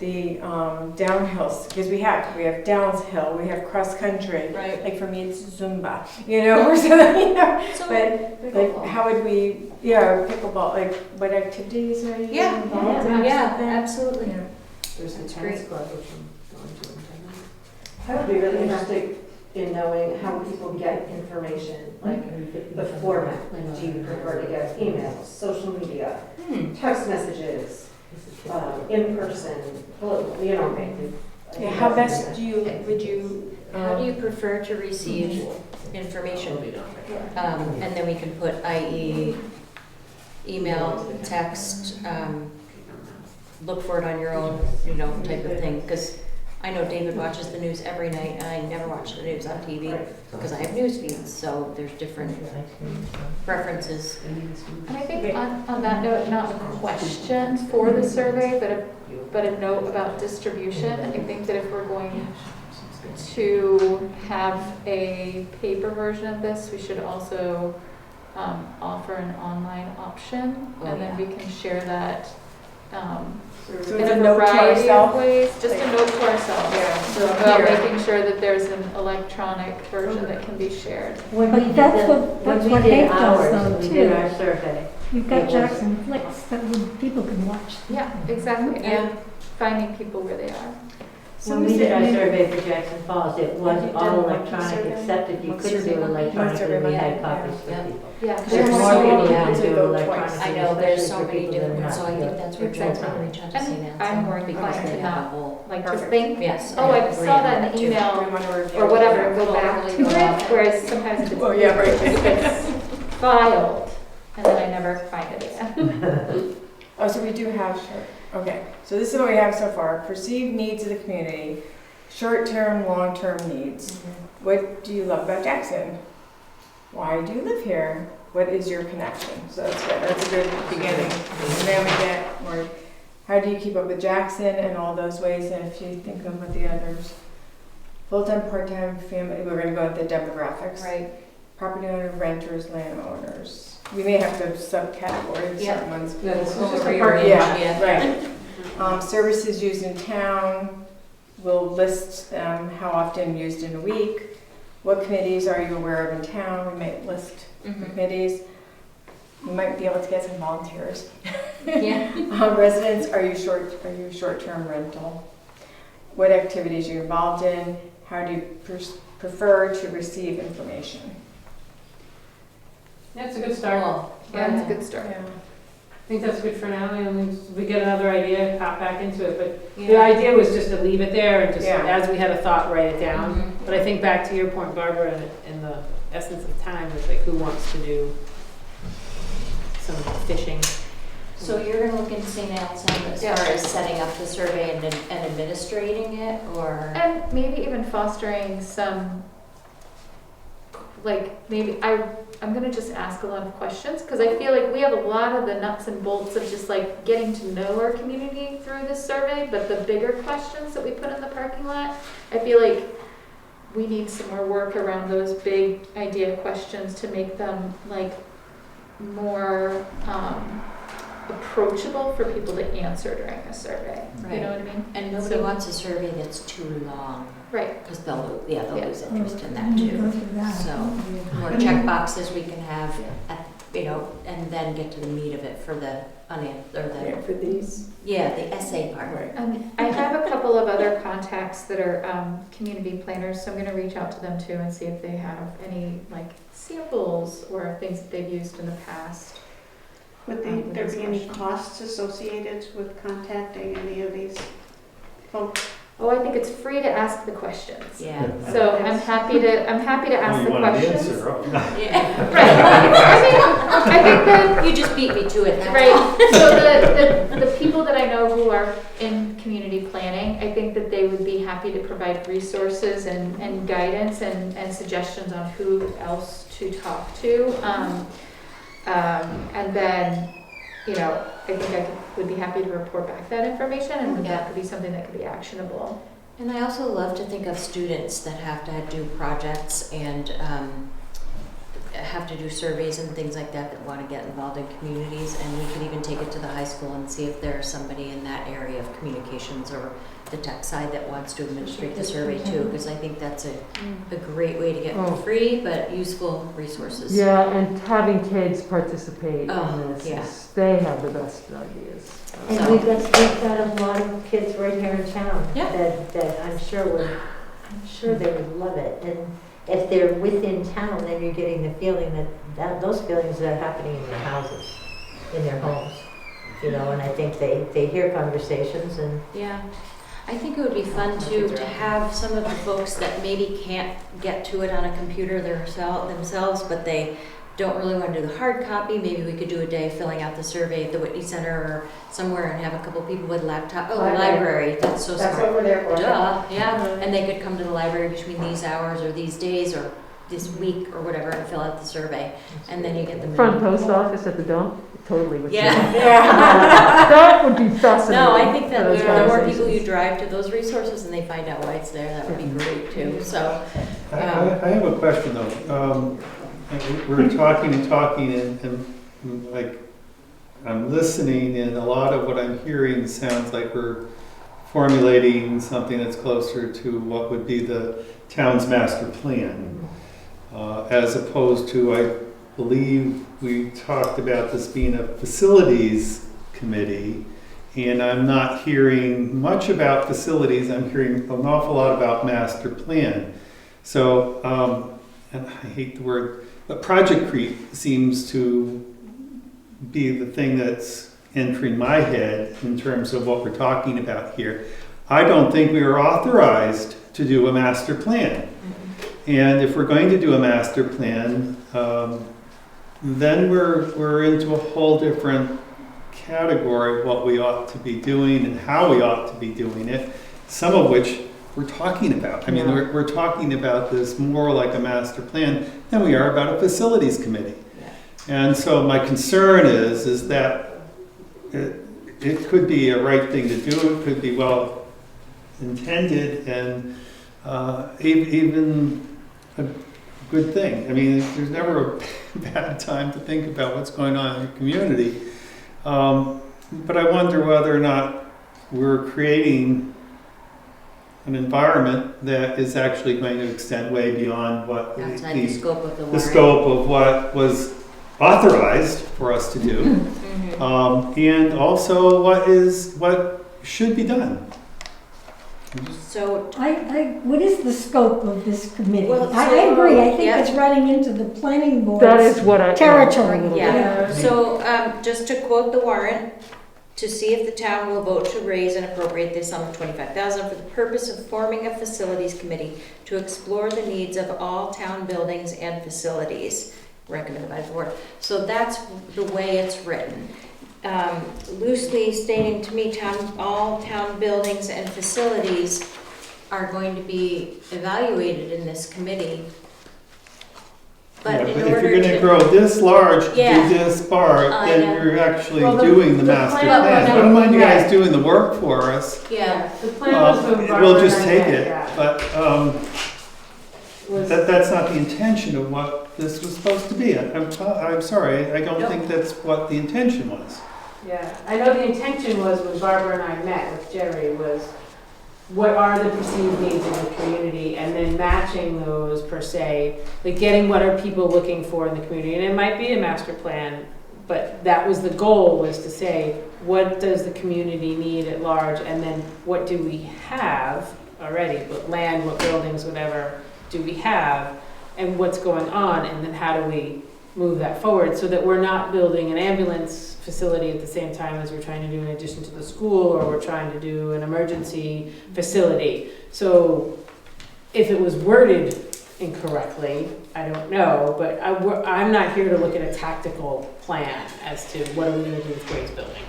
the downhills, because we have downhill, we have cross country. Right. Like for me, it's Zumba, or something, So, But like, how would we, pickleball, like, what activities are you Yeah, involved in? or yeah, something? absolutely. Yeah. There's That's the great. tennis club, which I'm going to in town. I would be really interested in knowing how people get information, like the format. Do you prefer to get emails, social media, text messages, in person, Yeah, how best would you How do you prefer to receive information? And then we can put i.e. email, text, look for it on your own, type of thing. Because I know David watches the news every night, and I never watch the news on TV because I have news feeds, so there's different preferences. And I think on that note, not questions for the survey, but a note about distribution. I think that if we're going to have a paper version of this, we should also offer an online option, and then we can share that So in it's a a note to variety of ourselves? ways. Just a note to ourselves. Yeah. So About here. making sure that there's an electronic version that can be shared. When But we did that's the- what- when that's we what did Hank does, ours, though, we too. did our survey. You've It got was- Jackson Flicks that people can watch. Yeah, exactly. Yeah. And finding people where they are. When we did our survey for Jackson Falls, it was all electronic, except if you couldn't do it electronically, we had copies for people. Yeah. There's more people who can do it electronically. I know, there's so especially many for people that are different, not so I here. think that's where Joel's gonna reach out to And St. I'm more because inclined they to have a not, whole. like, to Perfect. think, Yes. oh, I agree saw on that in the too. email We want to review or it. whatever, and go We'll back really to go it. back. Whereas sometimes if it's, Oh, yeah, right. if it's filed, and then I never find it again. Oh, so we do have okay. So this is what we have so far. Perceived needs of the community, short-term, long-term needs. What do you love about Jackson? Why do you live here? What is your connection? So that's good. That's a good beginning. And then we get more, how do you keep up with Jackson and all those ways? And if you think of what the others, full-time, part-time, family, we're going to go with the demographics. Right. Property owner, renters, landowners. We may have to subcategorize Yeah. certain ones. That's We'll just a rearrange. rearrange. Yeah, right. Services used in town, we'll list how often used in a week. What committees are you aware of in town? We might list the committees. We might be able to get some volunteers. Yeah. Residents, are you short-term rental? What activities are you involved in? How do you prefer to receive information? That's a good start. Yeah, it's a good start. Yeah. I think that's good for now, and we get another idea, pop back into it, but the idea was just to leave it there and just, Yeah. as we had a thought, write it down. Mhm. But I think back to your point, Barbara, in the essence of time, is like, who wants to do some fishing? So you're gonna look into St. Anselm as Yeah. far as setting up the survey and administrating it, or? And maybe even fostering some, like, maybe I'm gonna just ask a lot of questions, because I feel like we have a lot of the nuts and bolts of just like getting to know our community through this survey, but the bigger questions that we put in the parking lot, I feel like we need some more work around those big idea questions to make them like more approachable for people to answer during a survey. You Right. know what I mean? And nobody So- wants a survey that's too long, Right. because they'll lose interest in that When you too. go through that. So, more check boxes we can have, and then get to the meat of it for the For these. the essay part. I have a couple of other contacts that are community planners, so I'm gonna reach out to them too and see if they have any like samples or things that they've used in the past. Would there be any costs associated with contacting any of these folks? Oh, I think it's free to ask the questions. Yeah. So I'm happy to ask the questions. Yeah. Right. I think that You just beat me to it. That's all. right. So the people that I know who are in community planning, I think that they would be happy to provide resources and guidance and suggestions on who else to talk to. And then, I think would be happy to report back that information, and then that could be something that could be actionable. And I also love to think of students that have to do projects and have to do surveys and things like that want to get involved in communities, and we could even take it to the high school and see if there's somebody in that area of communications or the tech side that wants to administrate the survey too, because I think that's a great way to get free but useful resources. Yeah, and having kids participate Oh, in this, yeah. they have the best ideas. And So- we've got a lot of kids right here in town Yeah. that I'm sure they would love it. And if they're within town, then you're getting the feeling that those feelings are happening in their houses, in their homes. And I think they hear conversations and Yeah. I think it would be fun to have some of the folks that maybe can't get to it on a computer themselves, but they don't really want to do the hard copy. Maybe we could do a day filling out the survey at the Whitney Center or somewhere and have a couple people with laptop. Oh, library. That's so That's smart. what we're there for. Duh, yeah. And they could come to the library between these hours or these days or this week or whatever and fill out the survey. And then you get the Front post office at the dump, totally would. Yeah. That would be fascinating. No, I think that those the more people conversations. you drive to those resources and they find out why it's there, that would be great too. So, I have a question though. We're talking and like I'm listening, and a lot of what I'm hearing sounds like we're formulating something that's closer to what would be the town's master plan, as opposed to, I believe we talked about this being a facilities committee, and I'm not hearing much about facilities. I'm hearing an awful lot about master plan. So, and I hate the word, but project creep seems to be the thing that's entering my head in terms of what we're talking about here. I don't think we are authorized to do a master plan. And if we're going to do a master plan, then we're into a whole different category of what we ought to be doing and how we ought to be doing it, some of which we're talking about. I mean, we're talking about this more like a master plan than we are about a facilities committee. And so my concern is that it could be a right thing to do, it could be well intended, and even a good thing. I mean, there's never a bad time to think about what's going on in the community. But I wonder whether or not we're creating an environment that is actually going to extend way beyond what outside the scope of the warrant. The scope of what was authorized for us to do, and also what should be done. So, what is the scope of this committee? Well, I so, agree, I think yeah. it's running into the planning board's That is what I. territory. yeah. So, just to quote the warrant, to see if the town will vote to raise and appropriate the sum of $25,000 for the purpose of forming a facilities committee to explore the needs of all town buildings and facilities, recommended by the board. So that's the way it's written. Loosely stating to me, all town buildings and facilities are going to be evaluated in this committee. But Yeah, in but if order you're going to to grow this large, Yeah. do this far, I then know. you're actually Well, doing the the master plan plan. was I don't mind you guys right. doing the work for us. yeah. The plan was to We'll just take environment, it, yeah. but Was- that's not the intention of what this was supposed to be. I'm sorry, I don't No. think that's what the intention was. Yeah, I know the intention was when Barbara and I met with Jerry was what are the perceived needs of the community, and then matching those per se, like getting what are people looking for in the community. And it might be a master plan, but that was the goal, was to say, what does the community need at large, and then what do we have already, what land, what buildings, whatever do we have, and what's going on, and then how do we move that forward so that we're not building an ambulance facility at the same time as we're trying to do in addition to the school, or we're trying to do an emergency facility. So if it was worded incorrectly, I don't know, but I'm not here to look at a tactical plan as to what are we going to do with Gray's building.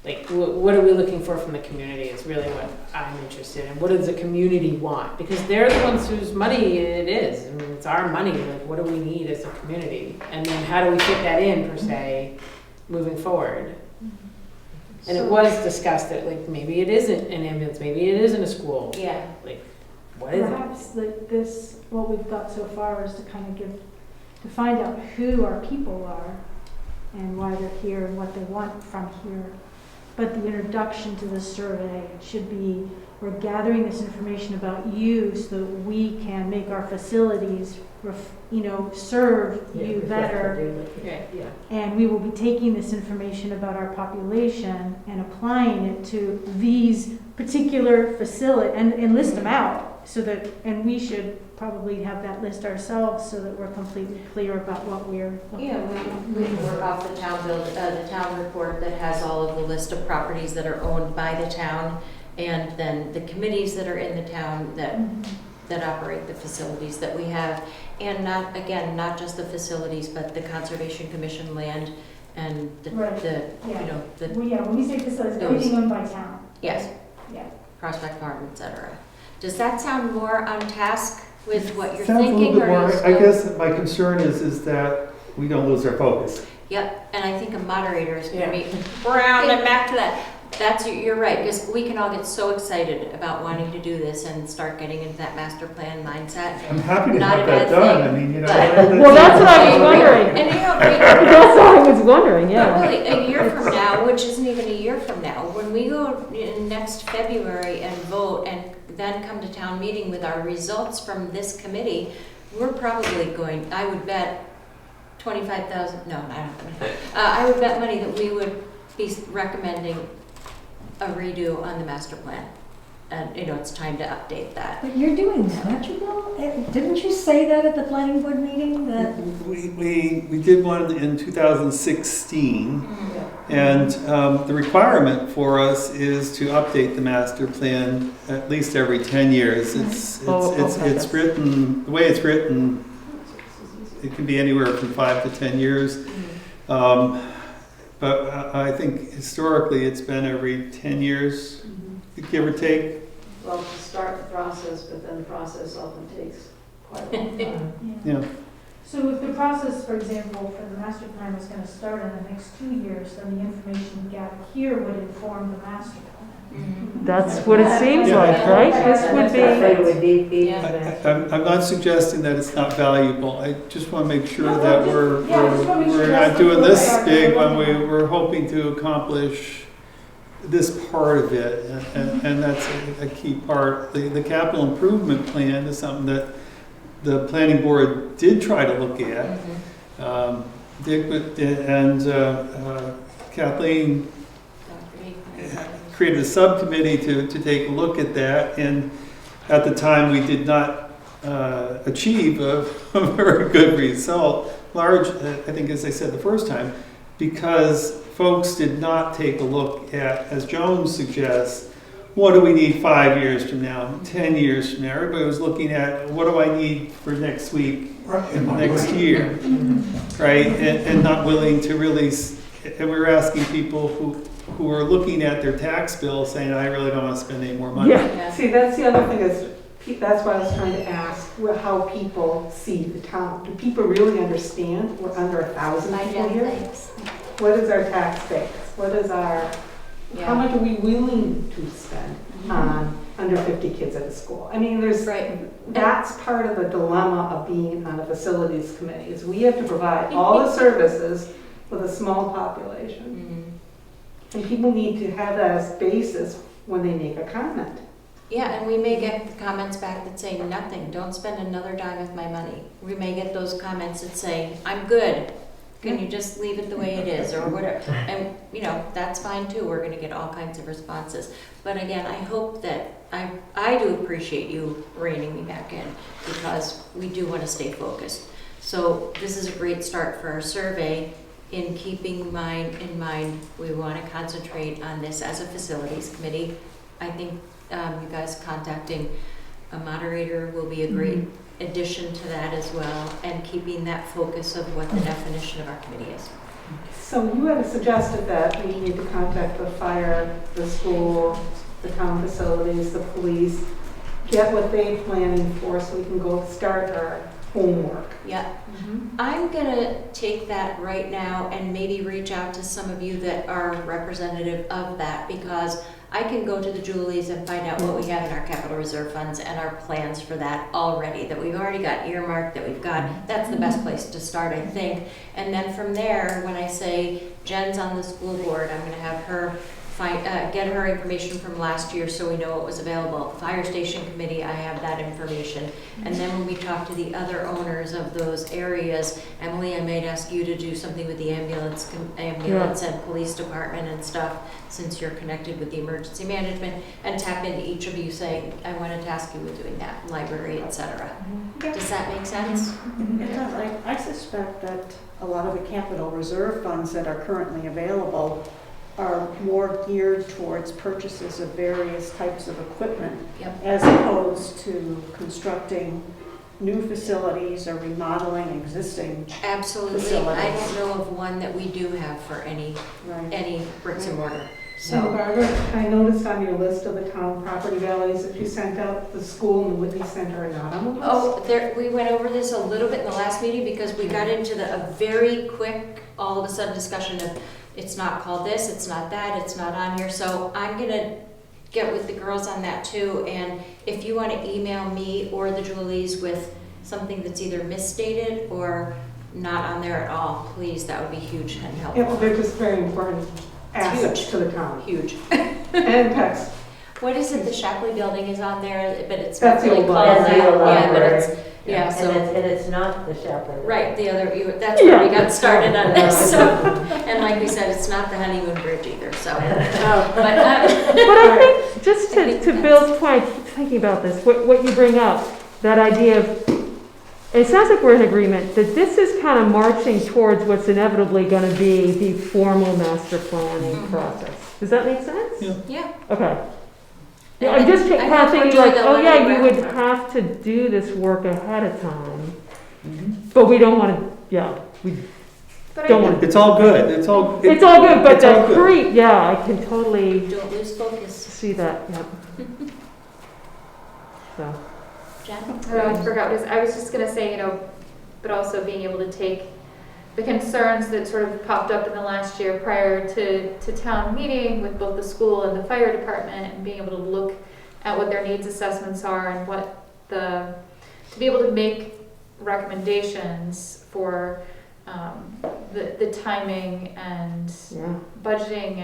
Like, what are we looking for from the community is really what I'm interested in. What does the community want? Because they're the ones whose money it is. I mean, it's our money. Like, what do we need as a community? And then how do we fit that in, per se, moving forward? And it was discussed that, like, maybe it isn't an ambulance, maybe it isn't a school. Yeah. Like, what is it? Perhaps like this, what we've got so far is to kind of to find out who our people are and why they're here and what they want from here. But the introduction to the survey should be, we're gathering this information about you so that we can make our facilities, serve you better. Yeah. And we will be taking this information about our population and applying it to these particular facilities and list them out so that, and we should probably have that list ourselves so that we're completely clear about what we're looking Yeah, at. we can work off the town report that has all of the list of properties that are owned by the town and then the committees that are in the town that operate the facilities that we have, and not just the facilities, but the Conservation Commission land and the Right. you know, the, Well, yeah, when we say facilities, everything owned by town. yes, Yeah. Prospect Farm, etc. Does that sound more on task with what you're Sounds a thinking? little bit or more, you I still- guess my concern is that we don't lose our focus. Yep, and I think a moderator is going to Yeah. be around and back to that. You're right, because we can all get so excited about wanting to do this and start getting into that master plan mindset. I'm happy to Not have a that bad done, thing, I mean, you know. but- Well, that's what I was wondering. And you know, That's what I was wondering, but yeah. really, a year from now, which isn't even a year from now, when we go in next February and vote and then come to town meeting with our results from this committee, we're probably going, I would bet 25,000, no, I don't, I would bet money that we would be recommending a redo on the master plan. And, you know, it's time to update that. But you're doing that, you know? Didn't you say that at the planning board meeting, that? We did one in 2016, and the requirement for us is to update the master plan at least every 10 years. It's written, the way it's written, it can be anywhere from 5 to 10 years. But I think historically it's been every 10 years, give or take. Well, to start the process, but then the process often takes quite a long time. Yeah. So if the process, for example, for the master plan is going to start in the next 2 years, then the information we gather here would inform the master plan. That's what it seems like, right? This would be, I'm not suggesting that it's not valuable. I just want to make sure No, that just- we're yeah, just wanna make sure we're that's not the doing this program. big when we're hoping to accomplish this part of it, and that's a key part. The capital improvement plan is something that the planning board did try to look at. Dick and Kathleen created a subcommittee to take a look at that, and at the time we did not achieve a very good result, large, I think as I said the first time, because folks did not take a look at, as Jones suggests, what do we need 5 years from now, 10 years from now? Everybody was looking at, what do I need for next week, next year, right? And not willing to really, and we were asking people who were looking at their tax bill saying, I really don't want to spend any more money. yeah. See, that's the other thing is, that's why I was trying to ask how people see the town. Do people really understand we're under 1,000 people here? What is our tax base? What is our, how much are we willing to spend on under 50 kids at a school? I mean, that's part of the dilemma of being on a facilities committee, is we have to provide all the services with a small population. And people need to have that as basis when they make a comment. Yeah, and we may get comments back that say nothing, don't spend another dime of my money. We may get those comments that say, I'm good, can you just leave it the way it is, or whatever. And, you know, that's fine too, we're gonna get all kinds of responses. But again, I hope that, I do appreciate you reining me back in, because we do wanna stay focused. So this is a great start for our survey. In keeping in mind, we want to concentrate on this as a facilities committee. I think you guys contacting a moderator will be a great addition to that as well, and keeping that focus of what the definition of our committee is. So you had suggested that we need to contact the fire, the school, the town facilities, the police, get what they're planning for so we can go start our homework. Yeah. I'm gonna take that right now and maybe reach out to some of you that are representative of that, because I can go to the Julies and find out what we have in our capital reserve funds and our plans for that already, that we've already got earmarked, that we've got, that's the best place to start, I think. And then from there, when I say Jen's on the school board, I'm gonna have her get her information from last year so we know what was available. Fire station committee, I have that information. And then when we talk to the other owners of those areas, Emily, I might ask you to do something with the ambulance and police department and stuff, since you're connected with the emergency management, and tap into each of you saying, I want to task you with doing that, library, etc. Does that make sense? It does. I suspect that a lot of the capital reserve funds that are currently available are more geared towards purchases of various types of equipment Yep. as opposed to constructing new facilities or remodeling existing. Absolutely. I Facilities. don't know of one that we do have for any bricks and mortar. So So, Barbara, I noticed on your list of the town property values that you sent out, the school and the Whitney Center are not on the list. oh, there, we went over this a little bit in the last meeting because we got into a very quick, all of a sudden discussion of, it's not called this, it's not that, it's not on here. So I'm gonna get with the girls on that too. And if you want to email me or the Julies with something that's either misstated or not on there at all, please, that would be huge and Yeah, well, helpful. they're just very important assets Huge. to the town. Huge. And tax. What is it? The Shapley building is on there, but it's That's not the really old called That's that. the old Yeah, but library. it's, yeah, so. And it's not the Shapley. Right, the other, that's where we got started on this, so, and like we said, it's not the honeymoon bridge either, so. But, But I think, just I think to that's- Bill's point, I keep thinking about this, what you bring up, that idea of, it sounds like we're in agreement that this is kind of marching towards what's inevitably going to be the formal master planning Mhm. process. Does that make sense? Yeah. yeah. Okay. Yeah, And I'm just I kind of think thinking we're like, doing oh the yeah, level you would ground. have to do this work ahead of time, but we don't want to, yeah, we But I don't think want to. It's all good, it's all. It's all good, but it's all the good. yeah, I can totally Don't lose focus. see that, yeah. So. Jen? I forgot, I was just gonna say, but also being able to take the concerns that sort of popped up in the last year prior to town meeting with both the school and the fire department, and being able to look at what their needs assessments are and to be able to make recommendations for the timing and Yeah. budgeting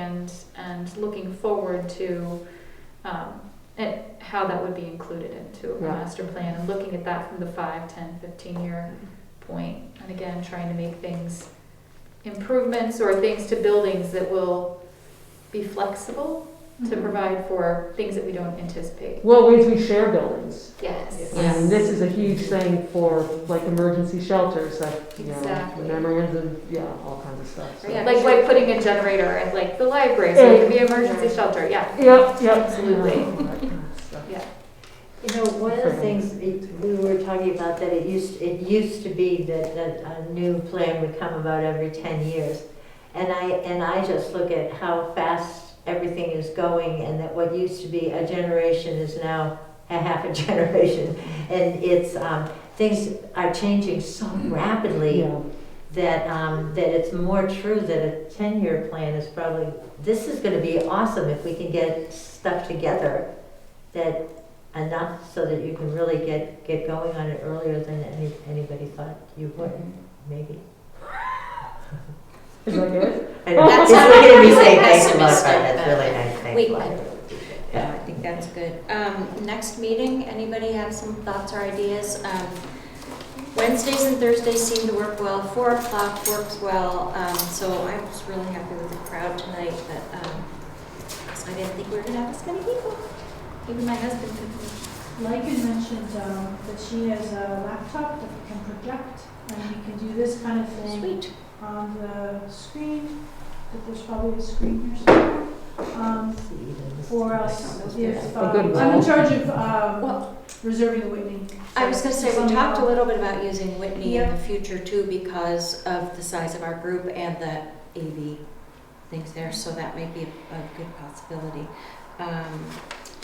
and looking forward to and how that would be included into a Yeah. master plan, and looking at that from the 5, 10, 15-year point. And again, trying to make things improvements or things to buildings that will be flexible to provide for things that we don't anticipate. Well, ways we share buildings. Yes. And this is a huge thing for like emergency shelters, that, Exactly. memorandum, all kinds of stuff. So. Yeah. Like putting a generator at like the library, so it can be an emergency shelter, yeah. Yep. Absolutely. All that kind of stuff. Yeah. One of the things we were talking about, that it used to be that a new plan would come about every 10 years. And I just look at how fast everything is going, and that what used to be a generation is now a half a generation. And it's, things are changing so rapidly Yeah. that it's more true that a 10-year plan is probably, this is gonna be awesome if we can get stuff together that enough so that you can really get going on it earlier than anybody thought you would, maybe. Is that good? I know, That's it's looking at me really saying thanks a lot, pessimistic, Fred, that's but- really nice, thanks. Wait, Fred. Yeah, I think that's good. Next meeting, anybody have some thoughts or ideas? Wednesdays and Thursdays seem to work well. 4 o'clock works well. So I was really happy with the crowd tonight, but so I didn't think we were gonna have this many people. Even my husband could. Like you mentioned, that she has a laptop that can project, and you can do this kind of thing Sweet. on the screen, but there's probably a screen here somewhere. For us, if, A good I'm in wall. charge of Well, reserving the Whitney. I was gonna say, we talked a little bit about using Whitney in Yeah. the future too, because of the size of our group and the AV things there, so that might be a good possibility.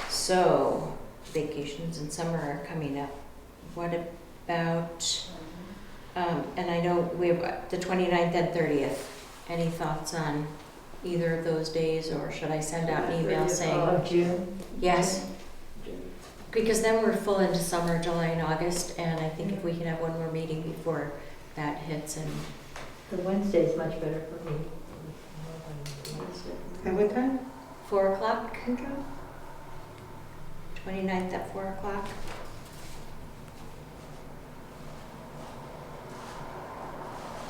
So, vacations in summer are coming up. What about, and I know we have the 29th and 30th. Any thoughts on either of those days, or should I send out an email saying? Of June? Yes. Because then we're full into summer, July and August, and I think if we can have one more meeting before that hits, and The Wednesday's much better for me. At what time? 4 o'clock? 29th at 4 o'clock.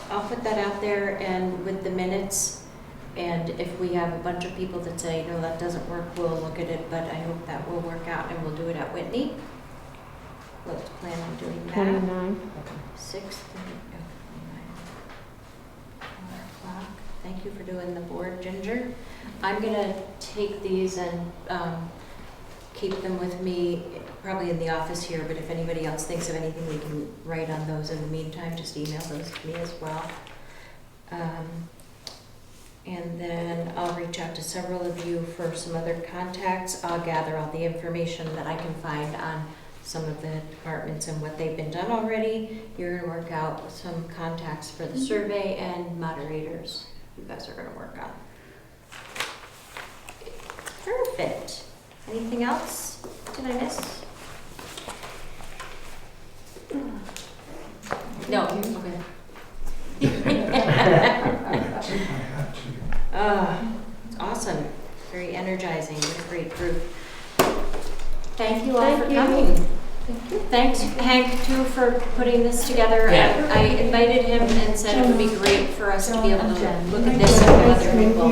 I'll put that out there, and with the minutes, and if we have a bunch of people that say, no, that doesn't work, we'll look at it, but I hope that will work out, and we'll do it at Whitney. Let's plan on doing that. 29. 6th, 4 o'clock. Thank thank you for doing the board, Ginger. I'm gonna take these and keep them with me, probably in the office here, but if anybody else thinks of anything, we can write on those in the meantime, just email those to me as well. And then I'll reach out to several of you for some other contacts. I'll gather all the information that I can find on some of the departments and what they've been done already. You're gonna work out some contacts for the survey and moderators you guys are gonna work on. Perfect. Anything else? Did I miss? No, okay. It's awesome. Very energizing. What a great group. Thank you all for coming. Thank you. Thanks, Hank, too, for putting this together. Yeah. I invited him and said it would be great for us to be able to look at this and other people.